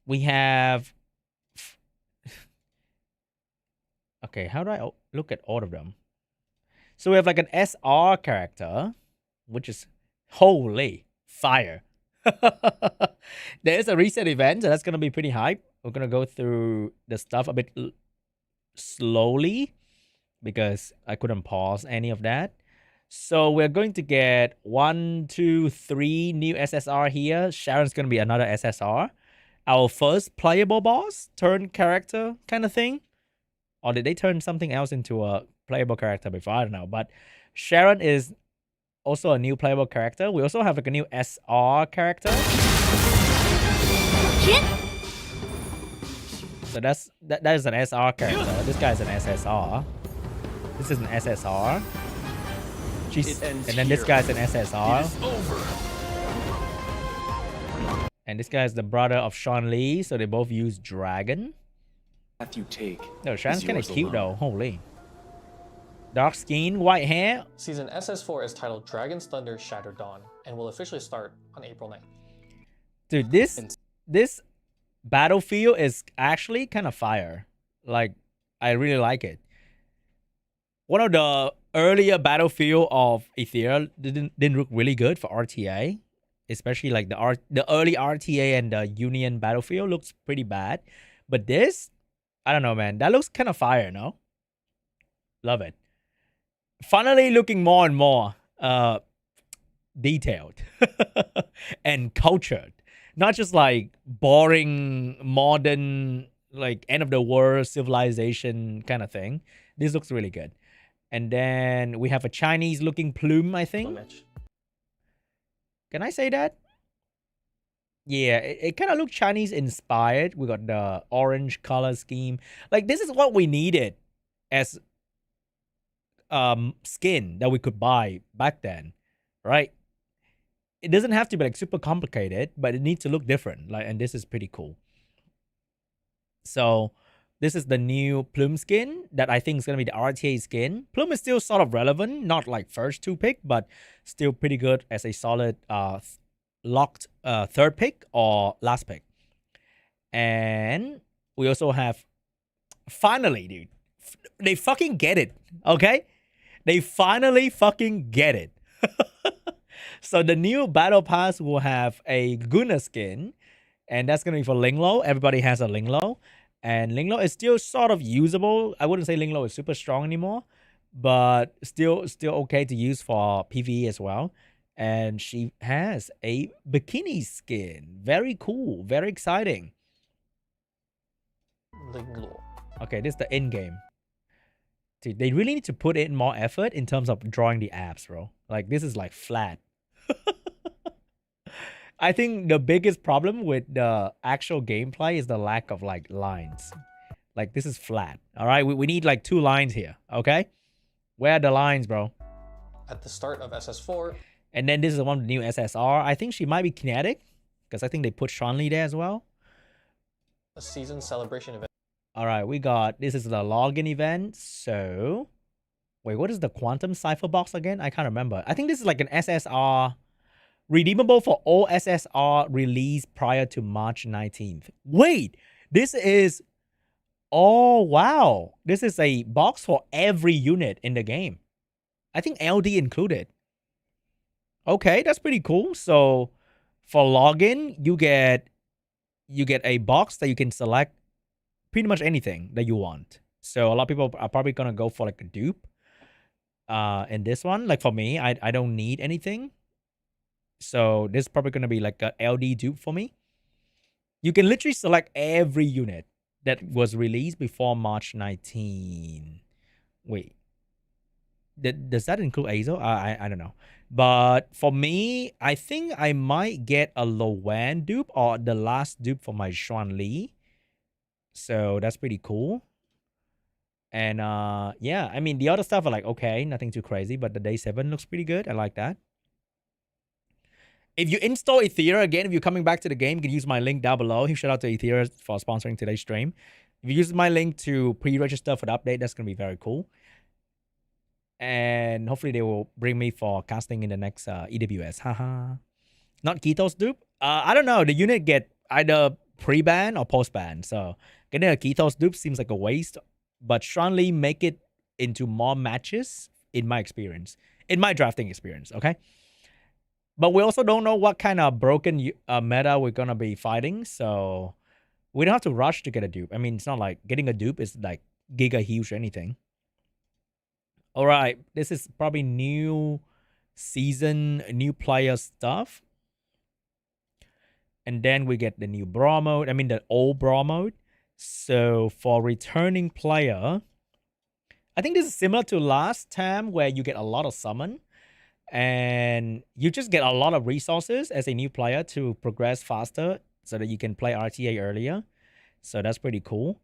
we have... Okay, how do I look at all of them? So we have like an SR character, which is holy fire. There's a reset event, so that's going to be pretty hype. We're going to go through the stuff a bit slowly because I couldn't pause any of that. So we're going to get 1, 2, 3 new SSR here. Sharon's going to be another SSR. Our first playable boss, turn character kind of thing. Or did they turn something else into a playable character before? I don't know. But Sharon is also a new playable character. We also have like a new SR character. So that is an SR character. This guy is an SSR. This is an SSR. And then this guy's an SSR. And this guy is the brother of Sean Lee, so they both use dragon. You take. No, Sean's kind of cute though. Holy. Dark skin, white hair. Season SS4 is titled Dragon's Thunder Shattered Dawn and will officially start on April 9th. Dude, this battlefield is actually kind of fire. Like, I really like it. One of the earlier battlefield of Etheria didn't look really good for RTA. Especially like the early RTA and the Union battlefield looks pretty bad. But this, I don't know, man. That looks kind of fire, no? Love it. Finally looking more and more detailed and cultured. Not just like boring, modern, like end of the world civilization kind of thing. This looks really good. And then we have a Chinese looking plume, I think. Can I say that? Yeah, it kind of looked Chinese inspired. We got the orange color scheme. Like, this is what we needed as skin that we could buy back then, right? It doesn't have to be like super complicated, but it needs to look different. Like, and this is pretty cool. So this is the new Plume skin that I think is going to be the RTA skin. Plume is still sort of relevant, not like first 2 pick, but still pretty good as a solid locked third pick or last pick. And we also have, finally, dude, they fucking get it, okay? They finally fucking get it. So the new battle pass will have a Guna skin, and that's going to be for Linglo. Everybody has a Linglo. And Linglo is still sort of usable. I wouldn't say Linglo is super strong anymore, but still okay to use for PvE as well. And she has a bikini skin. Very cool. Very exciting. Linglo. Okay, this is the end game. Dude, they really need to put in more effort in terms of drawing the abs, bro. Like, this is like flat. I think the biggest problem with the actual gameplay is the lack of like lines. Like, this is flat. All right, we need like 2 lines here. Okay, Where are the lines, bro? At the start of SS4. And then this is one of the new SSR. I think she might be kinetic, because I think they put Sean there as well. A season celebration event. All right, this is the login event. So, wait, what is the quantum cipher box again? I can't remember. I think this is like an SSR, redeemable for all SSR released prior to March 19th. Wait, this is, oh wow. This is a box for every unit in the game. I think LD included. Okay, that's pretty cool. So, for login, you get a box that you can select pretty much anything that you want. So a lot of people are probably gonna go for like a dupe. In this one, like for me, I don't need anything. So this is probably gonna be like a LD dupe for me. You can literally select every unit that was released before March 19. Wait, does that include Azo? I don't know. But for me, I think I might get a Lowan dupe or the last dupe for my Xuan Li. So that's pretty cool. And yeah, I mean, the other stuff are like, okay, nothing too crazy, but the day 7 looks pretty good. I like that. If you install Etheria again, if you're coming back to the game, you can use my link down below. Shout out to Etheria for sponsoring today's stream. If you use my link to pre-register for the update, that's going to be very cool. And hopefully they will bring me for casting in the next EWS. Haha. Not Keto's dupe. I don't know. The unit get either pre-ban or post-ban. So getting a Keto's dupe seems like a waste. But strongly make it into more matches in my experience. In my drafting experience, okay? But we also don't know what kind of broken meta we're going to be fighting. So we don't have to rush to get a dupe. I mean, it's not like getting a dupe is like giga huge or anything. All right, this is probably new season, new player stuff. And then we get the new Brawl mode. I mean, the old Brawl mode. So for returning player, I think this is similar to last time where you get a lot of summon. And you just get a lot of resources as a new player to progress faster so that you can play RTA earlier. So that's pretty cool.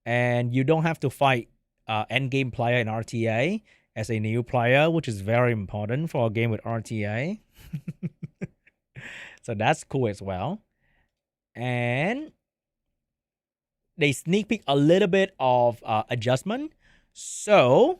And you don't have to fight endgame player in RTA as a new player, which is very important for a game with RTA. So that's cool as well. And they sneak peek a little bit of adjustment. So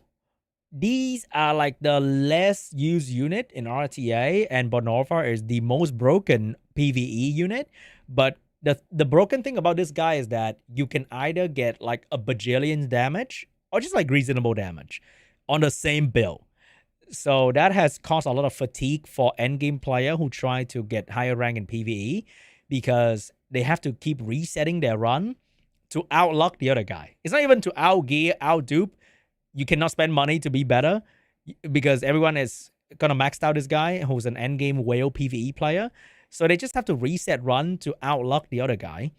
these are like the less used unit in RTA, and Bonorvar is the most broken PvE unit. But the broken thing about this guy is that you can either get like a bajillion damage or just like reasonable damage on the same build. So that has caused a lot of fatigue for endgame player who try to get higher rank in PvE because they have to keep resetting their run to outluck the other guy. It's not even to outgear, outdupe. You cannot spend money to be better because everyone is gonna max out this guy who's an endgame whale PvE player. So they just have to reset run to outluck the other guy.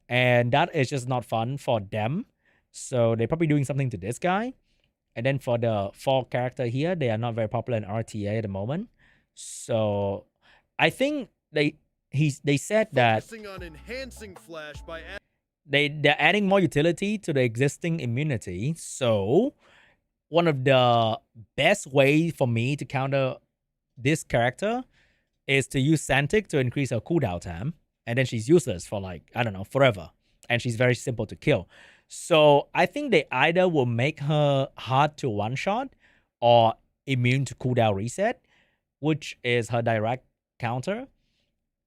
And that is just not fun for them. So they're probably doing something to this guy. And then for the 4 character here, they are not very popular in RTA at the moment. So I think they said that on enhancing Flash by they're adding more utility to the existing immunity. So one of the best ways for me to counter this character is to use Santic to increase her cooldown time. And then she's useless for like, I don't know, forever. And she's very simple to kill. So I think they either will make her hard to one-shot or immune to cooldown reset, which is her direct counter.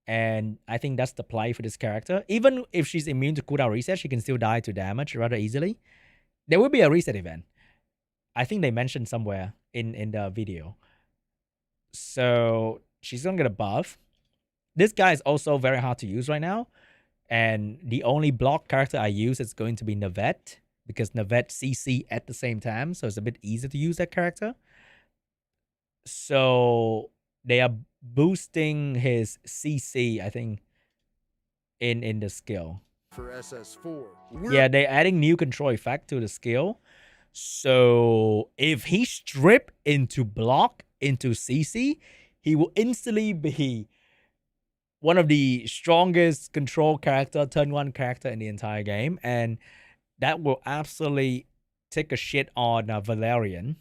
And I think that's the play for this character. Even if she's immune to cooldown reset, she can still die to damage rather easily. There will be a reset event. I think they mentioned somewhere in the video. So she's going to get a buff. This guy is also very hard to use right now. And the only block character I use is going to be Navette, because Navette CC at the same time. So it's a bit easier to use that character. So they are boosting his CC, I think, in the skill. For SS4. Yeah, they're adding new control effect to the skill. So if he strip into block into CC, he will instantly be one of the strongest control character, turn 1 character in the entire game. And that will absolutely take a shit on Valerian.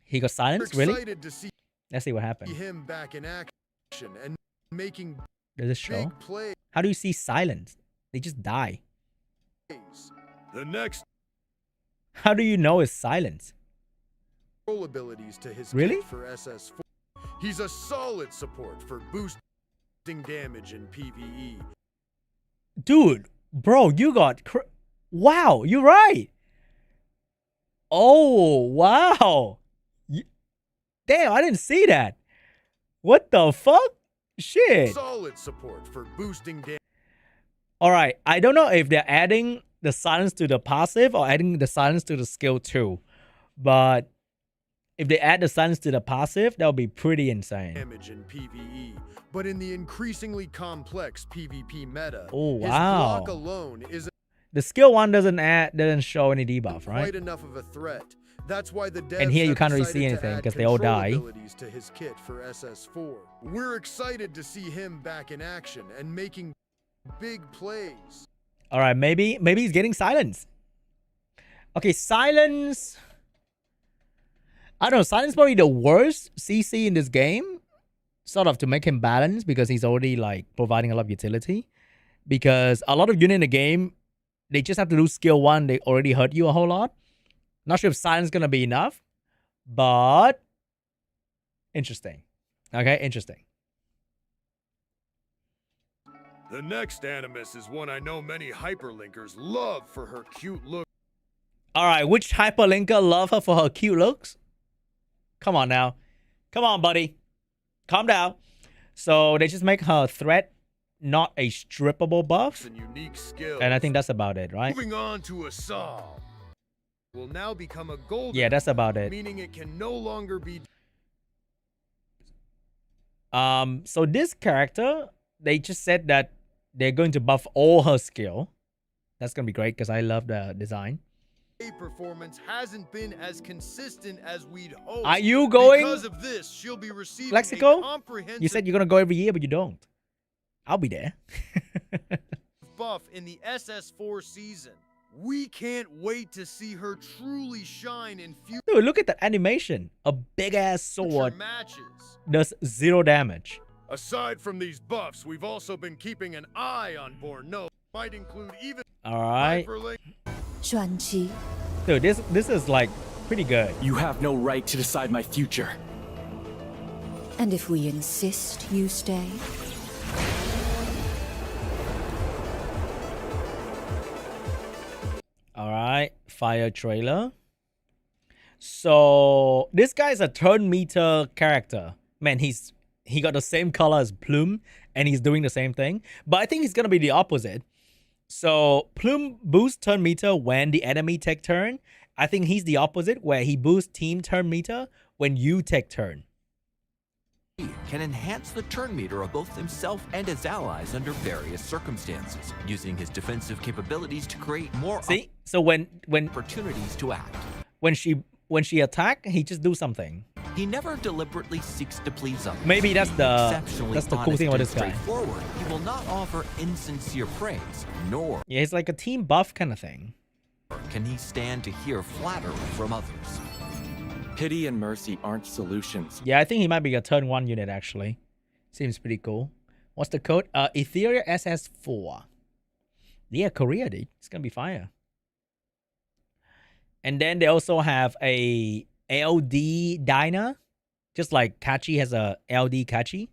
He got silenced? We're Really? excited to see Let's see what happened. him back in action and making Does it show? big plays. How do you see silence? They just die. The next How do you know it's silence? control abilities to his Really? kit for SS4. He's a solid support for boosting damage in PvE. Dude, bro, you got... Wow, you're right. Oh, wow. Damn, I didn't see that. What the fuck? Shit. Solid support for boosting damage. All right, I don't know if they're adding the silence to the passive or adding the silence to the skill too. But if they add the silence to the passive, that would be pretty insane. Damage in PvE, but in the increasingly complex PvP meta, Oh, his wow. block alone isn't The skill one doesn't show any debuff, right? quite enough of a threat. That's why the devs And here you have can't really decided see to anything add because they all control die. abilities to his kit for SS4. We're excited to see him back in action and making big plays. All right, maybe he's getting silence. Okay, silence. I don't know. Silence is probably the worst CC in this game, sort of to make him balance because he's already like providing a lot of utility. Because a lot of units in the game, they just have to do skill one. They already hurt you a whole lot. Not sure if silence is gonna be enough, but interesting. Okay, interesting. The next animus is one I know many hyperlinkers love for her cute look. All right, which hyperlinker love her for her cute looks? Come on now. Come on, buddy. Calm down. So they just make her threat not a strippable buff. And unique skills. And I think that's about it, right? Moving on to Assault. Will now become a golden. Yeah, that's about it. Meaning it can no longer be. So this character, they just said that they're going to buff all her skill. That's gonna be great because I love the design. Performance hasn't been as consistent as we'd hoped. Are you going? Because of this, she'll be receiving Lexico? a comprehensive You said you're gonna go every year, but you don't. I'll be there. buff in the SS4 season. We can't wait to see her truly shine in future Dude, look at that animation. A big ass sword matches. does 0 damage. Aside from these buffs, we've also been keeping an eye on Borno. Might include even All right. Hyperlink. Xuanqi, Dude, this is like pretty good. You have no right to decide my future. and if we insist you stay? All right, fire trailer. So this guy's a turn meter character. Man, he got the same color as Plume, and he's doing the same thing. But I think he's gonna be the opposite. So Plume boosts turn meter when the enemy take turn. I think he's the opposite, where he boosts team turn meter when you take turn. Can enhance the turn meter of both himself and his allies under various circumstances, using his defensive capabilities to create more So when opportunities to act. When she attack, he just do something. He never deliberately seeks to please others. Maybe that's the Exceptionally cool thing about this honest guy. and straightforward. He will not offer insincere praise, nor Yeah, it's like a team buff kind of thing. can he stand to hear flattery from others. Pity and mercy aren't solutions. Yeah, I think he might be a turn 1 unit actually. Seems pretty cool. What's the code? Etheria SS4. Yeah, Korea, dude. It's gonna be fire. And then they also have a LD Dyna. Just like Kachi has a LD Kachi.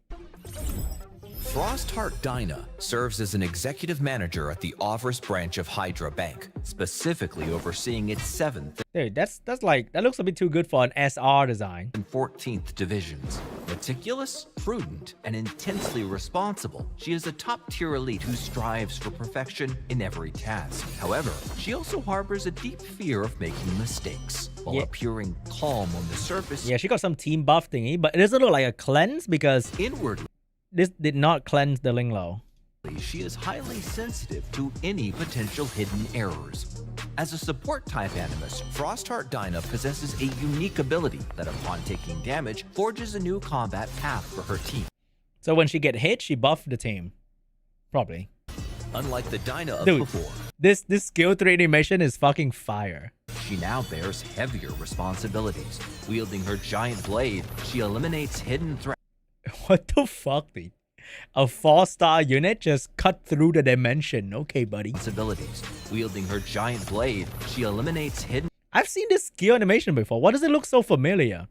Frostheart Dyna serves as an executive manager at the Overs branch of Hydra Bank, specifically overseeing its 7th Dude, that's like, that looks a bit too good for an SR design. and 14th divisions. Meticulous, prudent, and intensely responsible, she is a top-tier elite who strives for perfection in every task. However, she also harbors a deep fear of making mistakes. While appearing calm on the surface, Yeah, she got some team buff thingy, but it doesn't look like a cleanse because inwardly, this did not cleanse the Linglo. she is highly sensitive to any potential hidden errors. As a support type animus, Frostheart Dyna possesses a unique ability that upon taking damage, forges a new combat path for her team. So when she get hit, she buffed the team. Probably. Unlike the Dyna of Dude, before, this skill 3 animation is fucking fire. she now bears heavier responsibilities. Wielding her giant blade, she eliminates hidden threats. What the fuck, dude? A 4-star unit just cut through the dimension. Okay, buddy. Wielding her giant blade, she eliminates hidden... I've seen this skill animation before. Why does it look so familiar?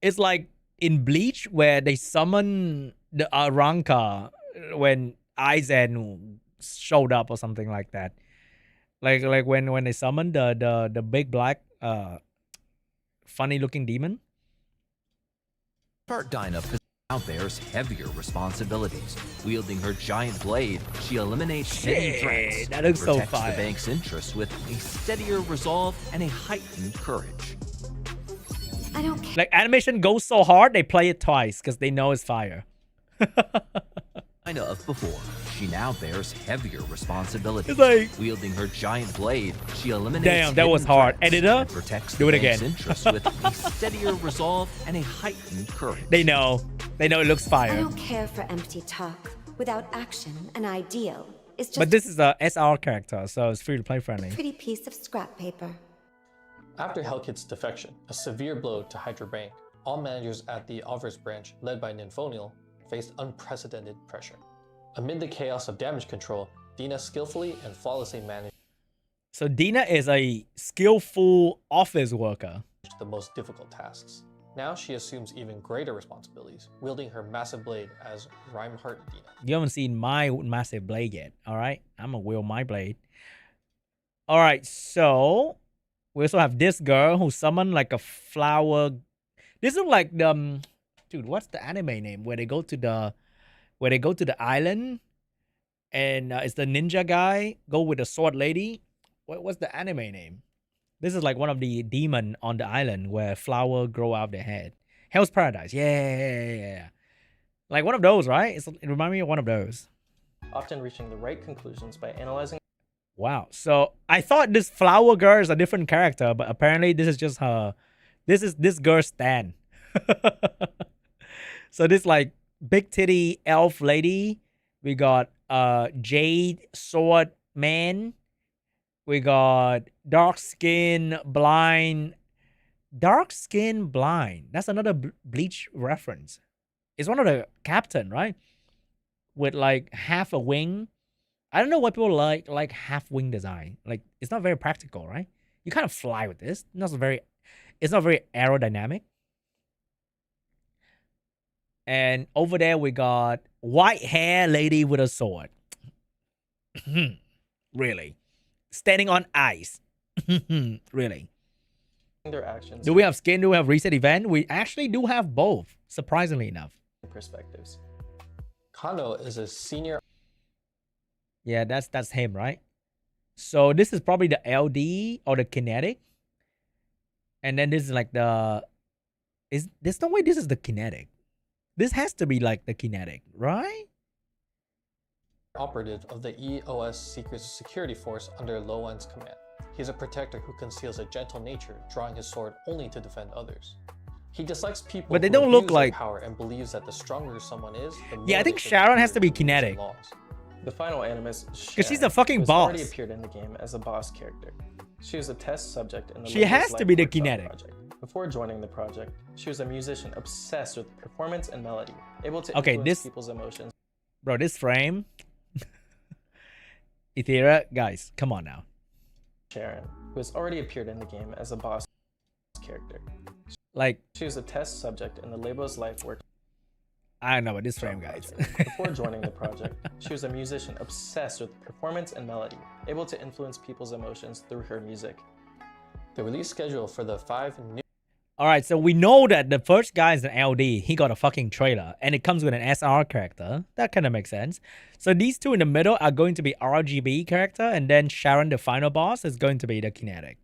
It's like in Bleach where they summon the Aranka when Aizen showed up or something like that. Like when they summoned the big black funny looking demon. Part Dinah now bears heavier responsibilities. Wielding her giant blade, she eliminates hidden threats. That looks so protects fire. the bank's interests with a steadier resolve and a heightened courage. I don't care. Like animation goes so hard they play it twice because they know it's fire. Dinah of before, she now bears heavier responsibilities. It's like, wielding her giant blade, she eliminates. Damn, that was hard. threats Editor, and protects do it the again. bank's interests with a steadier resolve and a heightened courage. They know it looks I fire. don't care for empty talk. Without action, an ideal is just But this is a SR character, so it's free to play friendly. a pretty piece of scrap paper. After Hellkit's defection, a severe blow to Hydra Bank, all managers at the Offers branch, led by Nymphonial, faced unprecedented pressure. Amid the chaos of damage control, Dina skillfully and flawlessly managed So Dina is a skillful office worker. the most difficult tasks. Now she assumes even greater responsibilities, wielding her massive blade as Reinhardt Dina. You haven't seen my massive blade yet, all right? I'm gonna wield my blade. All right, so we also have this girl who summoned like a flower. This is like the dude. What's the anime name where they go to the island and it's the ninja guy go with the sword lady? What's the anime name? This is like one of the demon on the island where flower grow out of their head. Hell's Paradise. Yeah. Like one of those, right? It reminds me of one of those. Often reaching the right conclusions by analyzing. Wow. So I thought this flower girl is a different character, but apparently this is just her. This is this girl's Stan. So this like big titty elf lady. We got Jade Sword Man. We got dark skin blind. Dark skin blind. That's another Bleach reference. It's one of the captain, right? With like half a wing. I don't know what people like half wing design. Like it's not very practical, right? You kind of fly with this. It's not very aerodynamic. And over there we got white hair lady with a sword. Really? Standing on ice. Really? Their actions. Do we have skin? Do we have reset event? We actually do have both, surprisingly enough. Perspectives. Kondo is a senior. Yeah, that's him, right? So this is probably the LD or the kinetic. And then this is like there's no way this is the kinetic. This has to be like the kinetic, right? Operative of the EOS Secret Security Force under Lo Wan's command. He's a protector who conceals a gentle nature, drawing his sword only to defend others. He dislikes people But they who don't look abuse their like power and believes that the stronger someone is, the more Yeah, I think they should Sharon has adhere to be rules and kinetic. laws. The final animus, because she's a fucking who's boss. already appeared in the game as a boss character. She was a test subject in the She Limitless has to Life be the Workshop kinetic. project. Before joining the project, she was a musician obsessed with performance and melody, able to Okay, influence this people's emotions. Bro, this frame. Etheria, guys, come on now. Sharon, who has already appeared in the game as a boss character. Like, she was a test subject in the Labos Life Workshop. I don't know about this frame, guys. Before joining the project, she was a musician obsessed with performance and melody, able to influence people's emotions through her music. The release schedule for the 5 new. All right, so we know that the first guy is an LD. He got a fucking trailer, and it comes with an SR character. That kind of makes sense. So these two in the middle are going to be RGB character, and then Sharon, the final boss, is going to be the kinetic.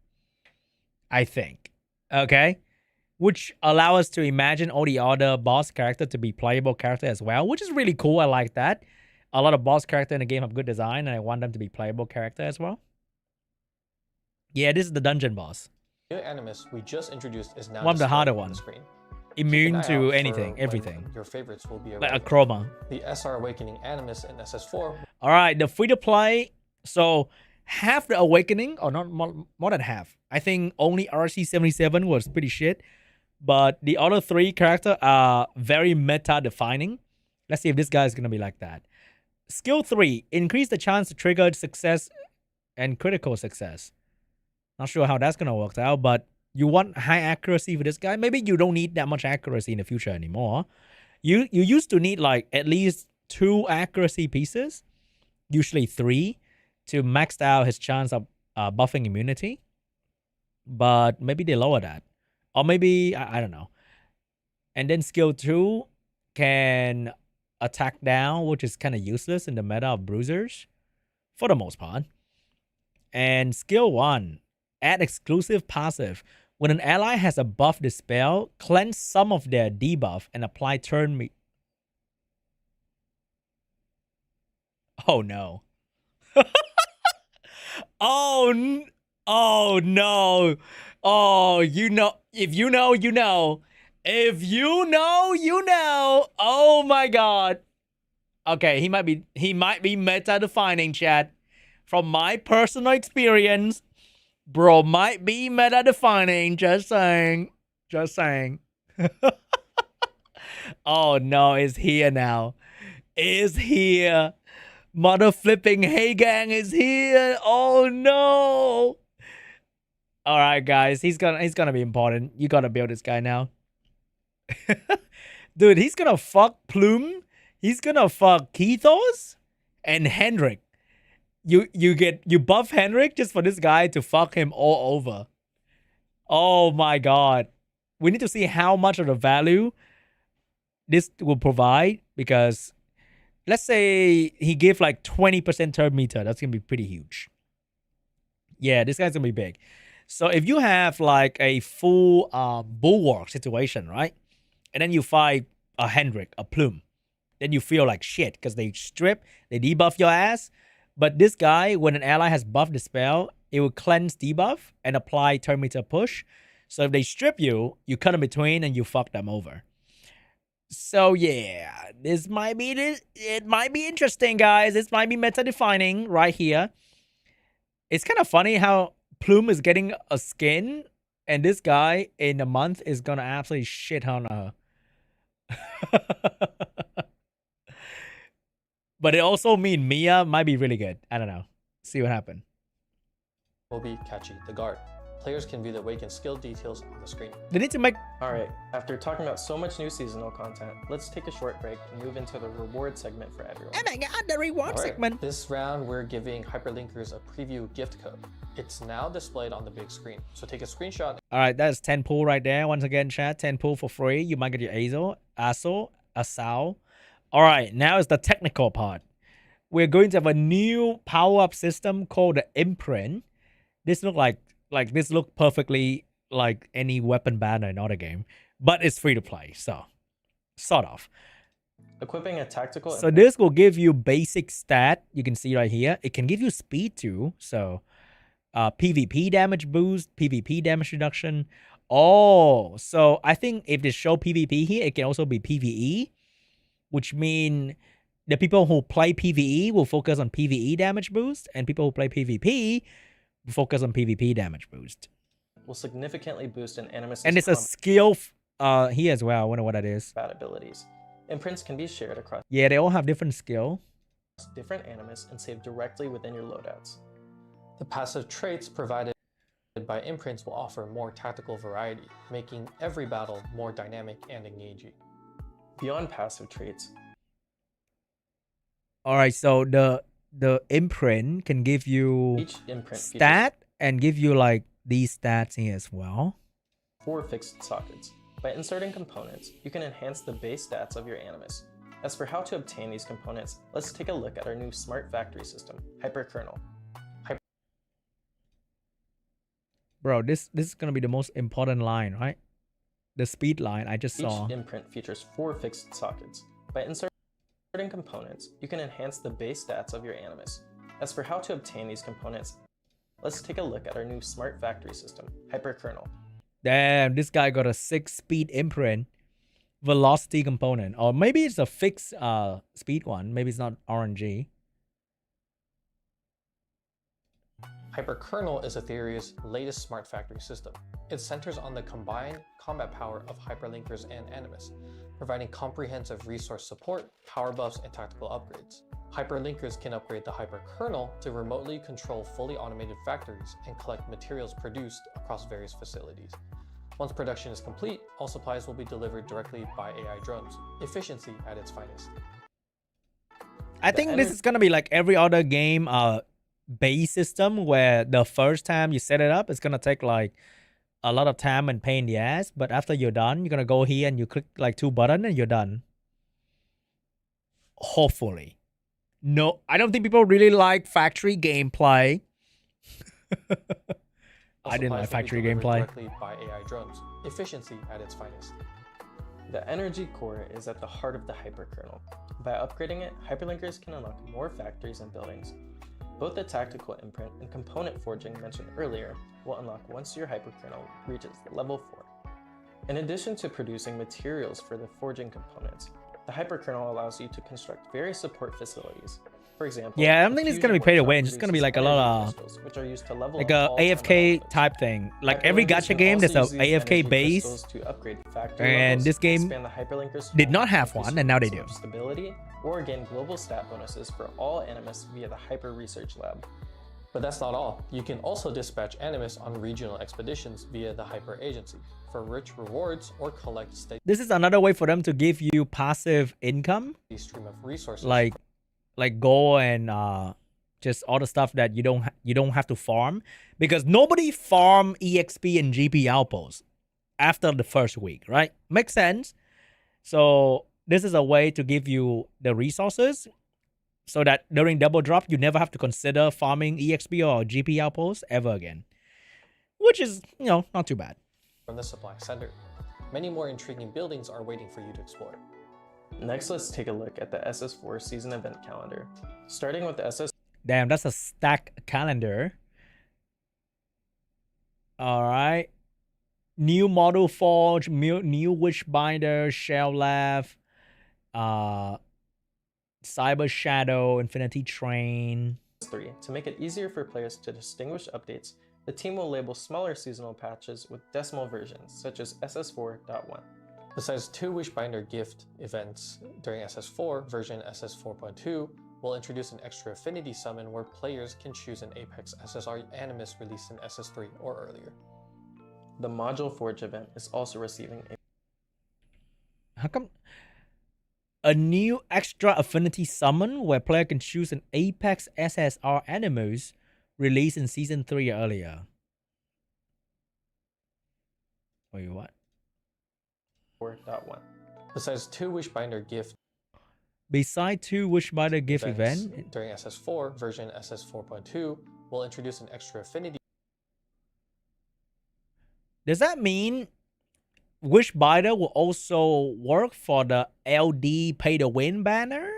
I think. Okay? Which allow us to imagine all the other boss character to be playable character as well, which is really cool. I like that. A lot of boss character in the game have good design, and I want them to be playable character as well. Yeah, this is the dungeon boss. New animus we just introduced is now one of the harder on ones. the screen. Immune Keep an eye to out anything, for everything. when your favorites will be Like a arriving. chroma. The SR Awakening animus in SS4. All right, the free to play. So half the awakening, or not more than half. I think only RC77 was pretty shit, but the other 3 characters are very meta defining. Let's see if this guy is gonna be like that. Skill 3, increase the chance to trigger success and critical success. Not sure how that's gonna work out, but you want high accuracy for this guy. Maybe you don't need that much accuracy in the future anymore. You used to need like at least 2 accuracy pieces, usually 3, to max out his chance of buffing immunity. But maybe they lower that, or maybe I don't know. And then skill 2 can attack down, which is kind of useless in the meta of bruisers for the most part. And skill 1, add exclusive passive. When an ally has a buff dispel, cleanse some of their debuff and apply turn. Oh no. Oh no. Oh, you know. If you know, you know. If you know, you know. Oh my god. Okay, he might be meta defining, chat. From my personal experience, bro might be meta defining. Just saying. Just saying. Oh no, it's here now. It's here. Mother flipping hey gang is here. Oh no. All right, guys. He's gonna be important. You gotta build this guy now. Dude, he's gonna fuck Plume. He's gonna fuck Kethos and Hendrik. You buff Hendrik just for this guy to fuck him all over. Oh my god. We need to see how much of the value this will provide, because let's say he give like 20% turn meter. That's gonna be pretty huge. Yeah, this guy's gonna be big. So if you have like a full bulwark situation, right? And then you fight a Hendrik, a Plume. Then you feel like shit because they strip, they debuff your ass. But this guy, when an ally has buff dispel, it will cleanse debuff and apply turn meter push. So if they strip you, you cut in between and you fuck them over. So yeah, this might be it might be interesting, guys. This might be meta defining right here. It's kind of funny how Plume is getting a skin, and this guy in a month is gonna absolutely shit on her. But it also means Mia might be really good. I don't know. See what happens. Will be Kachi, the guard. Players can view the awakened skill details on the screen. They need to make... Alright, after talking about so much new seasonal content, let's take a short break and move into the reward segment for everyone. Oh my god, the reward segment! This round, we're giving Hyperlinkers a preview gift code. It's now displayed on the big screen, so take a screenshot. Alright, that's 10 pull right there. Once again, chat, 10 pull for free. You might get your Asal. Alright, now is the technical part. We're going to have a new power-up system called the Imprint. This look like this look perfectly like any weapon banner in other game, but it's free to play, so sort of. Equipping a tactical. So this will give you basic stat. You can see right here. It can give you speed too. So PvP damage boost, PvP damage reduction. Oh, so I think if they show PvP here, it can also be PvE, which mean the people who play PvE will focus on PvE damage boost, and people who play PvP focus on PvP damage boost. Will significantly boost an animus. And it's a skill here as well. I wonder what that is. Bad abilities. Imprints can be shared across. Yeah, they all have different skill. Different animus and saved directly within your loadouts. The passive traits provided by imprints will offer more tactical variety, making every battle more dynamic and engaging. Beyond passive traits. All right, so the imprint can give you Each imprint stat and give you like these stats here as well. 4 fixed sockets. By inserting components, you can enhance the base stats of your animus. As for how to obtain these components, let's take a look at our new smart factory system, Hyperkernel. Bro, this is gonna be the most important line, right? The speed line I just saw. Each imprint features 4 fixed sockets. By inserting components, you can enhance the base stats of your animus. As for how to obtain these components, let's take a look at our new smart factory system, Hyperkernel. Damn, this guy got a 6-speed imprint velocity component. Or maybe it's a fixed speed one. Maybe it's not RNG. Hyperkernel is Etheria's latest smart factory system. It centers on the combined combat power of hyperlinkers and animus, providing comprehensive resource support, power buffs, and tactical upgrades. Hyperlinkers can upgrade the hyperkernel to remotely control fully automated factories and collect materials produced across various facilities. Once production is complete, all supplies will be delivered directly by AI drones, efficiency at its finest. I think this is gonna be like every other game base system where the first time you set it up, it's gonna take like a lot of time and pain in the ass, but after you're done, you're gonna go here and you click like 2 buttons and you're done. Hopefully. No, I don't think people really like factory gameplay. I didn't like factory gameplay. Directly by AI drones, efficiency at its finest. The energy core is at the heart of the hyperkernel. By upgrading it, hyperlinkers can unlock more factories and buildings. Both the tactical imprint and component forging mentioned earlier will unlock once your hyperkernel reaches level 4. In addition to producing materials for the forging components, the hyperkernel allows you to construct various support facilities. For example, yeah, I don't think it's gonna be pay to win. It's gonna be like a lot of which are used to level like a AFK type thing. Like every gacha game, there's a AFK base, and this game did not have one, and now they do. Stability or gain global stat bonuses for all animus via the Hyper Research Lab. But that's not all. You can also dispatch animus on regional expeditions via the Hyper Agency for rich rewards or collect state. This is another way for them to give you passive income, stream of resources. Like go and just all the stuff that you don't have to farm, because nobody farm EXP and GP outposts after the first week, right? Makes sense. So this is a way to give you the resources so that during double drop, you never have to consider farming EXP or GP outposts ever again, which is, you know, not too bad. From the supply center, many more intriguing buildings are waiting for you to explore. Next, let's take a look at the SS4 season event calendar. Starting with the SS... Damn, that's a stack calendar. Alright. New Model Forge, new Witchbinder, Shell Lab, Cyber Shadow, Infinity Train. 3. To make it easier for players to distinguish updates, the team will label smaller seasonal patches with decimal versions, such as SS4.1. Besides 2 Wishbinder gift events during SS4, version SS4.2 will introduce an extra affinity summon where players can choose an Apex SSR Animus released in SS3 or earlier. The Module Forge event is also receiving a... How come? A new extra affinity summon where player can choose an Apex SSR Animus released in Season 3 earlier. Wait, what? 4.1. Besides 2 Wishbinder gift. Besides 2 Wishbinder gift event during SS4, version SS4.2 will introduce an extra affinity. Does that mean Wishbinder will also work for the LD pay to win banner?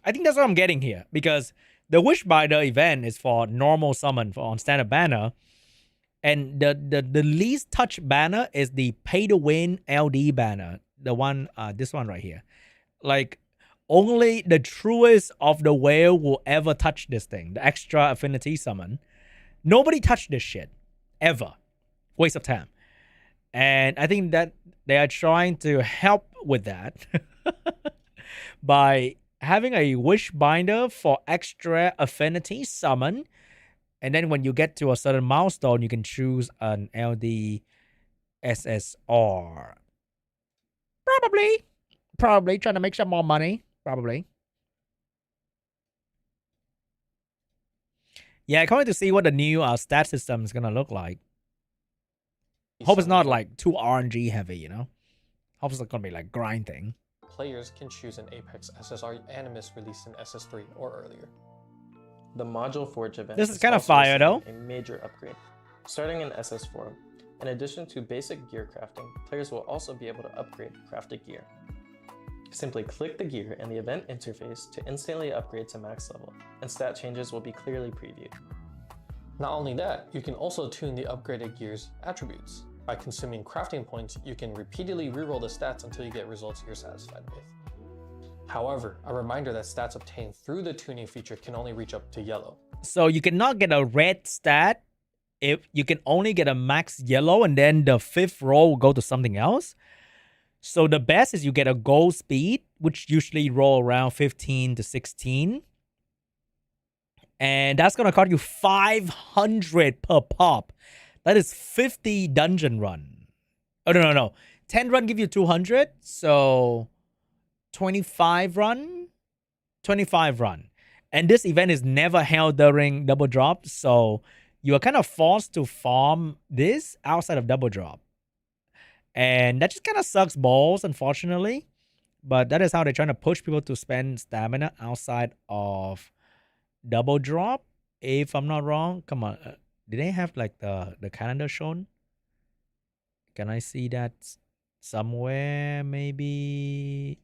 I think that's what I'm getting here, because the Wishbinder event is for normal summon on standard banner. And the least touch banner is the pay to win LD banner. The one, this one right here. Like, only the truest of the whale will ever touch this thing. The extra affinity summon. Nobody touched this shit. Ever. Waste of time. And I think that they are trying to help with that. By having a Wishbinder for extra affinity summon. And then when you get to a certain milestone, you can choose an LD SSR. Probably trying to make some more money. Probably. Yeah, I can't wait to see what the new stat system is going to look like. Hope it's not like too RNG heavy, you know? Hope it's not going to be like grind thing. Players can choose an Apex SSR Animus released in SS3 or earlier. The Module Forge event this is kind of fire though. A major upgrade. Starting in SS4, in addition to basic gear crafting, players will also be able to upgrade crafted gear. Simply click the gear in the event interface to instantly upgrade to max level, and stat changes will be clearly previewed. Not only that, you can also tune the upgraded gear's attributes. By consuming crafting points, you can repeatedly reroll the stats until you get results you're satisfied with. However, a reminder that stats obtained through the tuning feature can only reach up to yellow. So you cannot get a red stat if you can only get a max yellow, and then the 5th roll will go to something else. So the best is you get a gold speed, which usually roll around 15 to 16. And that's going to cost you 500 per pop. That is 50 dungeon run. Oh, no. 10 run give you 200. So 25 run. And this event is never held during double drop. So you are kind of forced to farm this outside of double drop. And that just kind of sucks balls, unfortunately. But that is how they're trying to push people to spend stamina outside of double drop, if I'm not wrong. Come on. Did they have like the calendar shown? Can I see that somewhere? Maybe.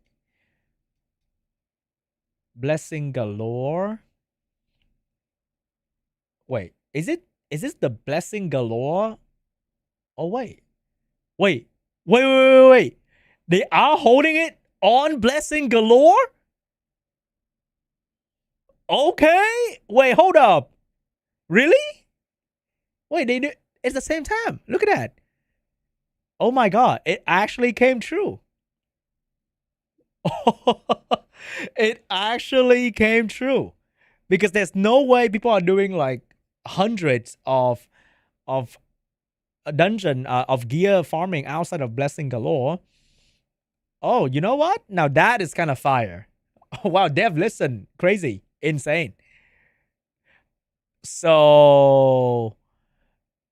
Blessing Galore. Wait, is this the Blessing Galore? Oh, wait. Wait. They are holding it on Blessing Galore? Okay. Wait, hold up. Really? Wait, they do. It's the same time. Look at that. Oh my God. It actually came true. It actually came true. Because there's no way people are doing like hundreds of a dungeon of gear farming outside of Blessing Galore. Oh, you know what? Now that is kind of fire. Oh, wow, Dev, listen. Crazy. Insane. So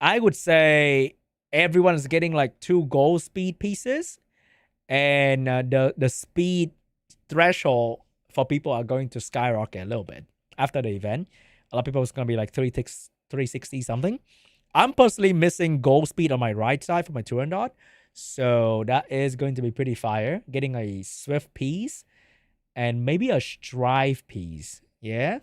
I would say everyone is getting like 2 gold speed pieces. And the speed threshold for people are going to skyrocket a little bit after the event. A lot of people is going to be like 360 something. I'm personally missing gold speed on my right side for my Turandot. So that is going to be pretty fire. Getting a swift piece and maybe a strive piece. Yeah.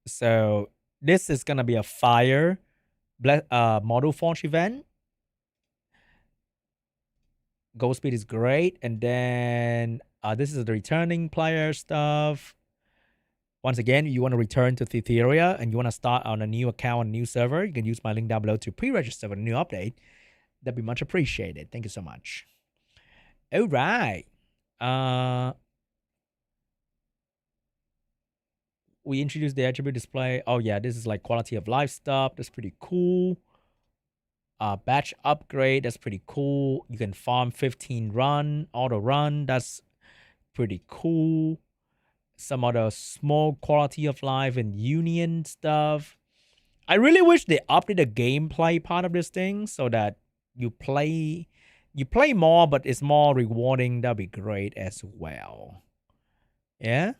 So this is going to be a fire model Forge event. Gold speed is great. And then this is the returning player stuff. Once again, you want to return to Etheria and you want to start on a new account on a new server, you can use my link down below to pre-register for a new update. That'd be much appreciated. Thank you so much. All right. We introduced the attribute display. Oh, yeah, this is like quality of life stuff. That's pretty cool. Batch upgrade. That's pretty cool. You can farm 15 run, auto run. That's pretty cool. Some other small quality of life and union stuff. I really wish they update the gameplay part of this thing so that you play more, but it's more rewarding. That'd be great as well. Yeah?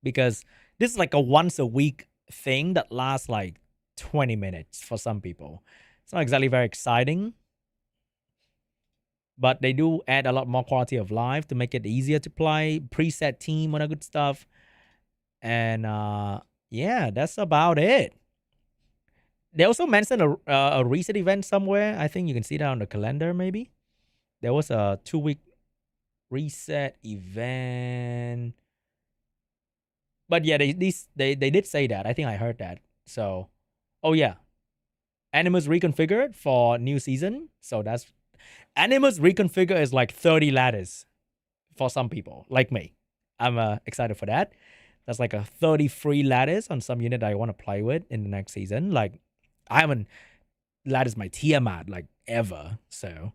Because this is like a once a week thing that lasts like 20 minutes for some people. It's not exactly very exciting. But they do add a lot more quality of life to make it easier to play. Preset team, all that good stuff. And yeah, that's about it. They also mentioned a reset event somewhere. I think you can see that on the calendar maybe. There was a 2-week reset event. But yeah, they did say that. I think I heard that. So, oh yeah. Animus reconfigured for new season. So that's... Animus reconfigure is like 30 ladders for some people, like me. I'm excited for that. That's like a 30 free ladders on some unit I want to play with in the next season. Like, I haven't ladders my Tiamat like ever, so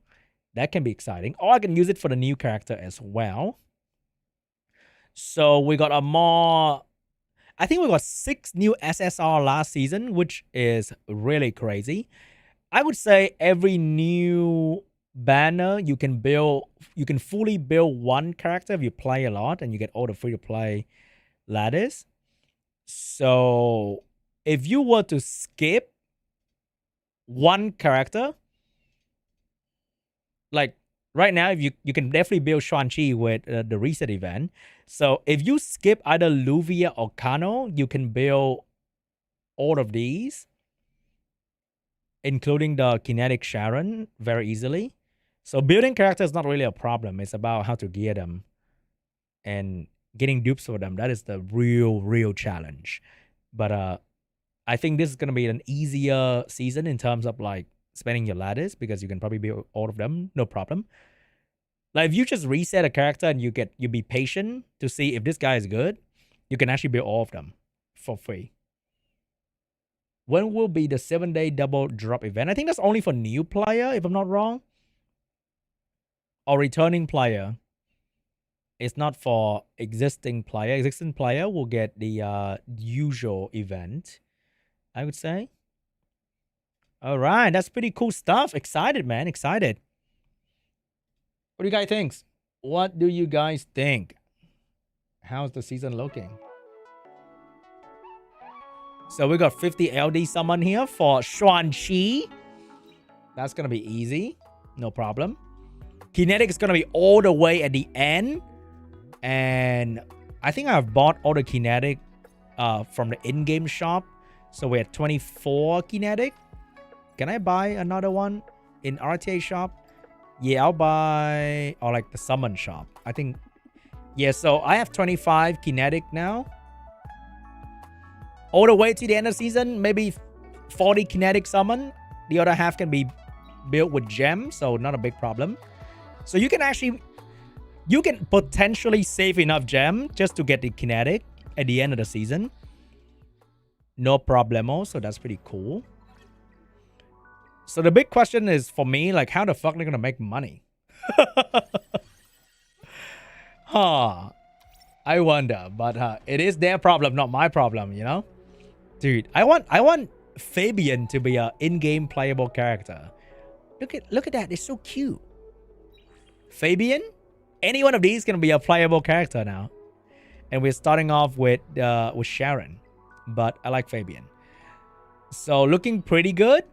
that can be exciting. Or I can use it for the new character as well. So we got I think we got 6 new SSR last season, which is really crazy. I would say every new banner you can fully build one character if you play a lot, and you get all the free to play ladders. So if you were to skip one character, like right now, if you can definitely build Shang-Chi with the reset event. So if you skip either Luvia or Kano, you can build all of these, including the kinetic Sharon, very easily. So building characters is not really a problem. It's about how to gear them and getting dupes for them, that is the real challenge. But I think this is gonna be an easier season in terms of like spending your ladders, because you can probably build all of them, no problem. Like if you just reset a character and you be patient to see if this guy is good, you can actually build all of them for free. When will be the 7-day double drop event? I think that's only for new player, if I'm not wrong. Or returning player. It's not for existing player. Existing player will get the usual event, I would say. All right, that's pretty cool stuff. Excited, man. Excited. What do you guys think? What do you guys think? How's the season looking? So we got 50 LD summon here for Xuanqi. That's going to be easy. No problem. Kinetic is going to be all the way at the end. And I think I've bought all the kinetic from the in-game shop. So we're at 24 kinetic. Can I buy another one in RTA shop? Yeah, I'll buy, or like the summon shop. I think, yeah, so I have 25 kinetic now. All the way to the end of the season, maybe 40 kinetic summon. The other half can be built with gems, so not a big problem. So you can actually, you can potentially save enough gem just to get the kinetic at the end of the season. No problemo, so that's pretty cool. So the big question is for me, like, how the fuck are they gonna make money? Huh. I wonder, but it is their problem, not my problem, you know? Dude, I want Fabian to be a in-game playable character. Look at that, it's so cute. Fabian? Any one of these can be a playable character now. And we're starting off with Sharon. But I like Fabian. So looking pretty good.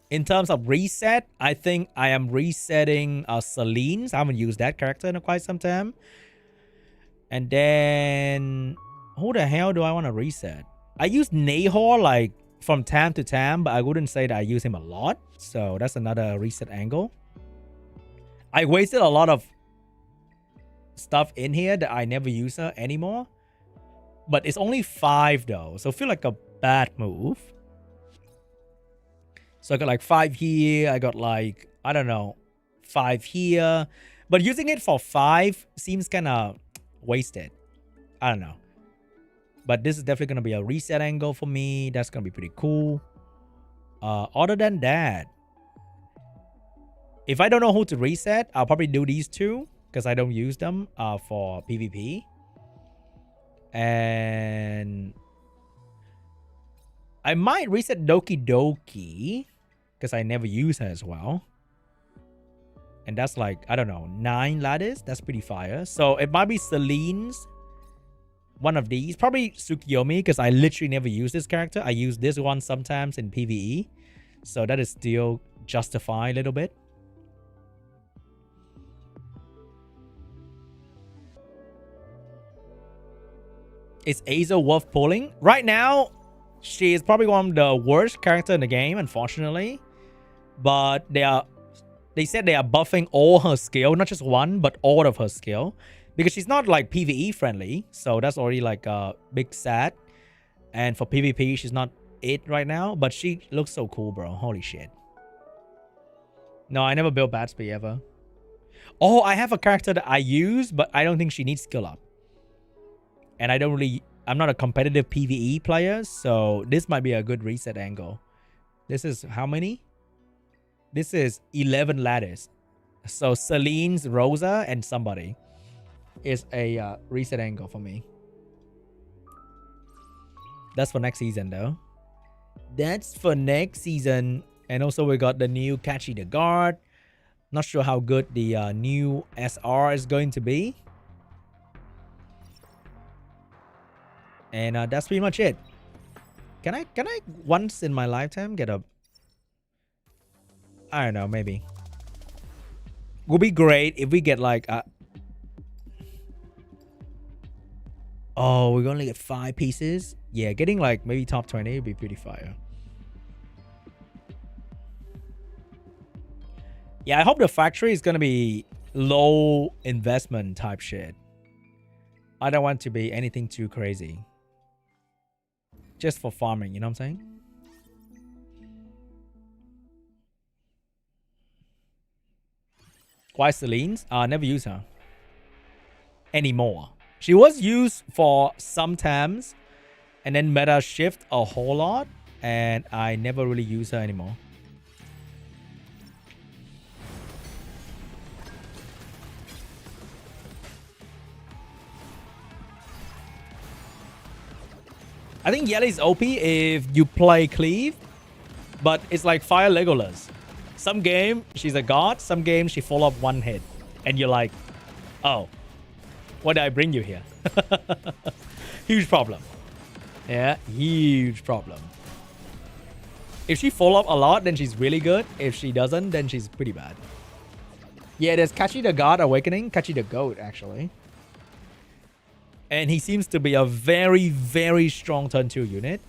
In terms of reset, I think I am resetting Celine's. I haven't used that character in quite some time. And then, who the hell do I want to reset? I use Nahor like from time to time, but I wouldn't say that I use him a lot. So that's another reset angle. I wasted a lot of stuff in here that I never use her anymore. But it's only 5 though, so I feel like a bad move. So I got like 5 here. I got like, I don't know, 5 here. But using it for 5 seems kind of wasted. I don't know. But this is definitely going to be a reset angle for me. That's going to be pretty cool. Other than that, if I don't know who to reset, I'll probably do these two because I don't use them for PvP. And I might reset Doki Doki because I never use her as well. And that's like, I don't know, 9 ladders. That's pretty fire. So it might be Celine's. One of these. Probably Tsukiyomi because I literally never use this character. I use this one sometimes in PvE. So that is still justified a little bit. Is Azo worth pulling? Right now, she is probably one of the worst characters in the game, unfortunately. But they said they are buffing all her skill, not just one, but all of her skill. Because she's not like PvE friendly. So that's already like a big sad. And for PvP, she's not it right now. But she looks so cool, bro. Holy shit. No, I never built Batsby ever. Oh, I have a character that I use, but I don't think she needs skill up. And I'm not a competitive PvE player, so this might be a good reset angle. This is how many? This is 11 ladders. So Celine's, Rosa, and somebody is a reset angle for me. That's for next season, though. That's for next season. And also we got the new Catchy the Guard. Not sure how good the new SR is going to be. And that's pretty much it. Can I once in my lifetime get a... I don't know, maybe. Would be great if we get like a... Oh, we only get 5 pieces? Yeah, getting like maybe top 20 would be pretty fire. Yeah, I hope the factory is going to be low investment type shit. I don't want to be anything too crazy. Just for farming, you know what I'm saying? Why Celine's? Never use her. Anymore. She was used for some times. And then meta shift a whole lot. And I never really use her anymore. I think Yellie's OP if you play Cleave, but it's like Fire Legolas. Some game, she's a god. Some game, she follow up one hit. And you're like, oh, why did I bring you here? Huge problem. Yeah, huge problem. If she follow up a lot, then she's really good. If she doesn't, then she's pretty bad. Yeah, there's Kachi the God Awakening. Kachi the Goat, actually. And he seems to be a very, very strong turn 2 unit.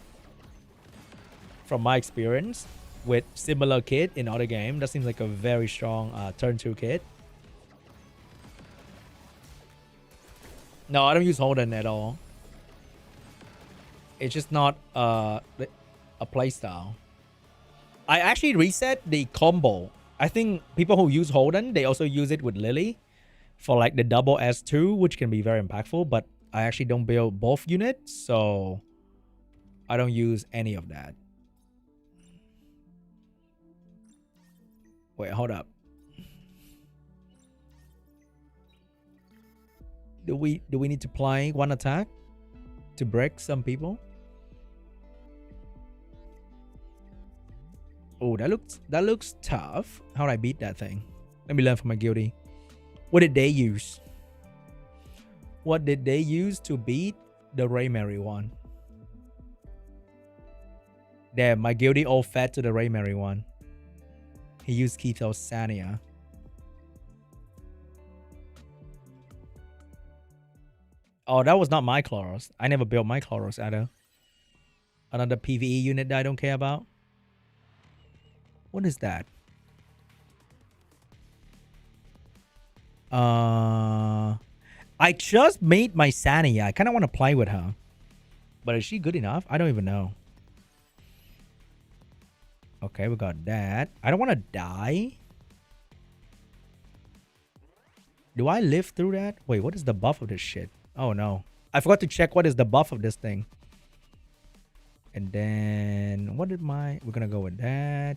From my experience with similar kit in other games. That seems like a very strong turn 2 kit. No, I don't use Holden at all. It's just not a playstyle. I actually reset the combo. I think people who use Holden, they also use it with Lily. For like the double S2, which can be very impactful. But I actually don't build both units, so I don't use any of that. Wait, hold up. Do we need to play one attack to break some people? Oh, that looks tough. How do I beat that thing? Let me learn from my guilty. What did they use? What did they use to beat the Raymary one? Damn, my guilty all fed to the Raymary one. He used Ketho's Sania. Oh, that was not my Chloros. I never built my Chloros either. Another PvE unit that I don't care about. What is that? I just made my Sania. I kind of want to play with her. But is she good enough? I don't even know. Okay, we got that. I don't want to die. Do I live through that? Wait, what is the buff of this shit? Oh, no. I forgot to check what is the buff of this thing. And then... what did my... we're going to go with that.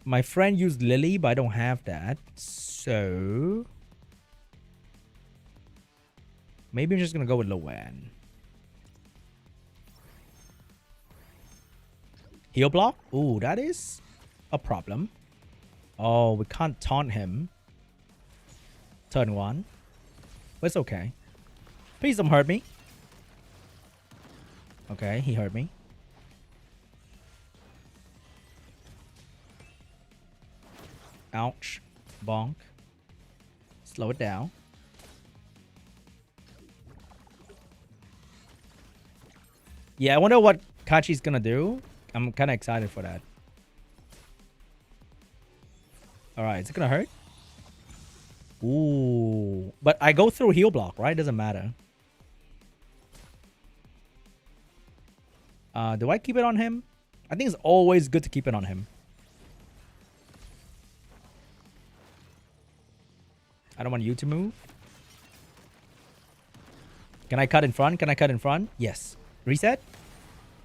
My friend used Lily, but I don't have that. So... maybe I'm just going to go with Loan. Heal block? Ooh, that is a problem. Oh, we can't taunt him. Turn 1. But it's okay. Please don't hurt me. Okay, he hurt me. Ouch. Bonk. Slow it down. Yeah, I wonder what Kachi's gonna do. I'm kind of excited for that. Alright, is it gonna hurt? Ooh. But I go through heal block, right? Doesn't matter. Do I keep it on him? I think it's always good to keep it on him. I don't want you to move. Can I cut in front? Can I cut in front? Yes. Reset.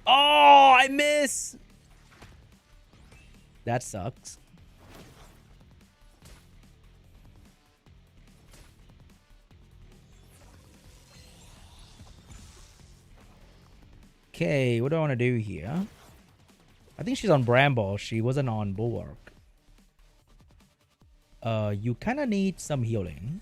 Oh, I miss. That sucks. Okay, what do I want to do here? I think she's on Bramble. She wasn't on Bulwark. You kind of need some healing.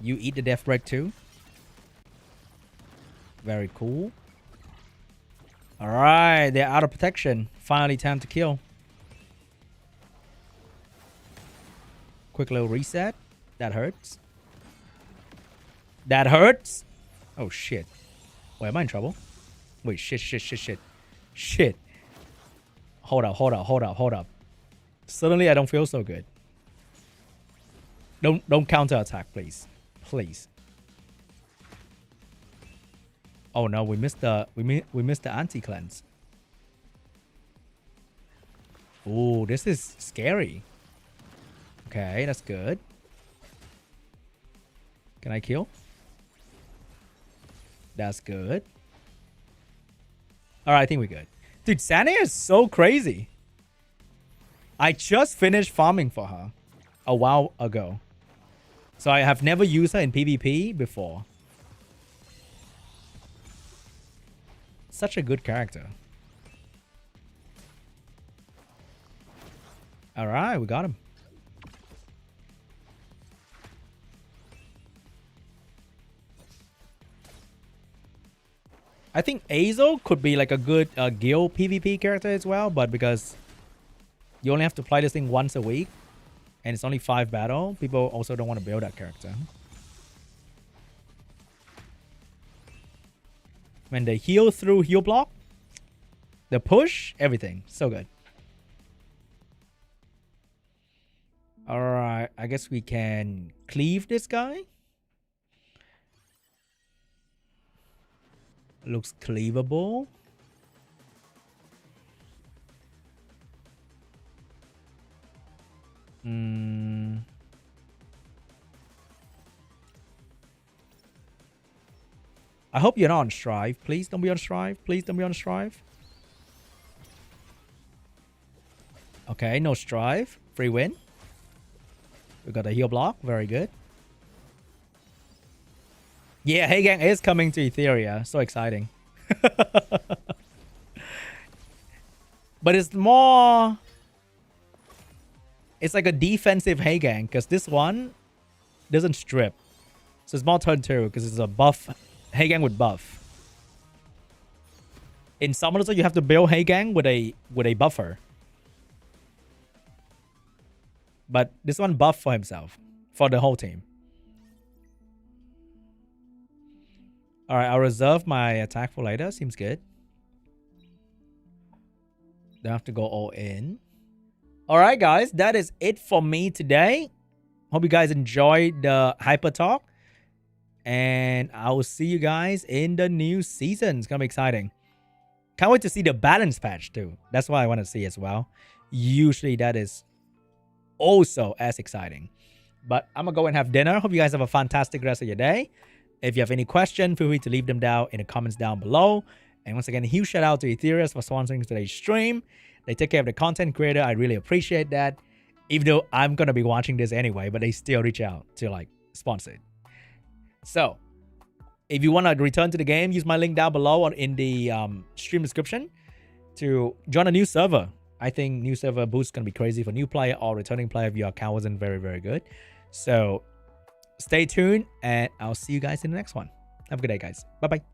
You eat the death break too. Very cool. Alright, they're out of protection. Finally time to kill. Quick little reset. That hurts. That hurts. Oh shit. Wait, am I in trouble? Wait, shit. Hold up. Suddenly I don't feel so good. Don't counter attack, please. Oh no, we missed the anti-cleanse. Oh, this is scary. Okay, that's good. Can I kill? That's good. Alright, I think we're good. Dude, Sania is so crazy. I just finished farming for her a while ago. So I have never used her in PvP before. Such a good character. Alright, we got him. I think Azo could be like a good guild PvP character as well, but because you only have to play this thing once a week and it's only 5 battle, people also don't want to build that character. When they heal through heal block, the push, everything. So good. Alright, I guess we can cleave this guy. Looks cleavable. I hope you're not on Strive. Please don't be on Strive. Please don't be on Strive. Okay, no Strive. Free win. We got a heal block. Very good. Yeah, Heigang is coming to Etheria. So exciting. But it's more... It's like a defensive Heigang, because this one doesn't strip. So it's more turn 2, because it's a buff. Heigang with buff. In Summoner, you have to build Heigang with a buffer. But this one buff for himself. For the whole team. Alright, I'll reserve my attack for later. Seems good. Don't have to go all in. Alright, guys. That is it for me today. Hope you guys enjoyed the Hypertalk. And I will see you guys in the new season. It's going to be exciting. Can't wait to see the balance patch too. That's what I want to see as well. Usually that is also as exciting. But I'm going to go and have dinner. Hope you guys have a fantastic rest of your day. If you have any questions, feel free to leave them down in the comments down below. And once again, a huge shout out to Etheria for sponsoring today's stream. They take care of the content creator. I really appreciate that. Even though I'm going to be watching this anyway, but they still reach out to like sponsor it. So, if you want to return to the game, use my link down below or in the stream description to join a new server. I think new server boost is going to be crazy for new player or returning player if your account wasn't very, very good. So, stay tuned and I'll see you guys in the next one. Have a good day, guys. Bye-bye.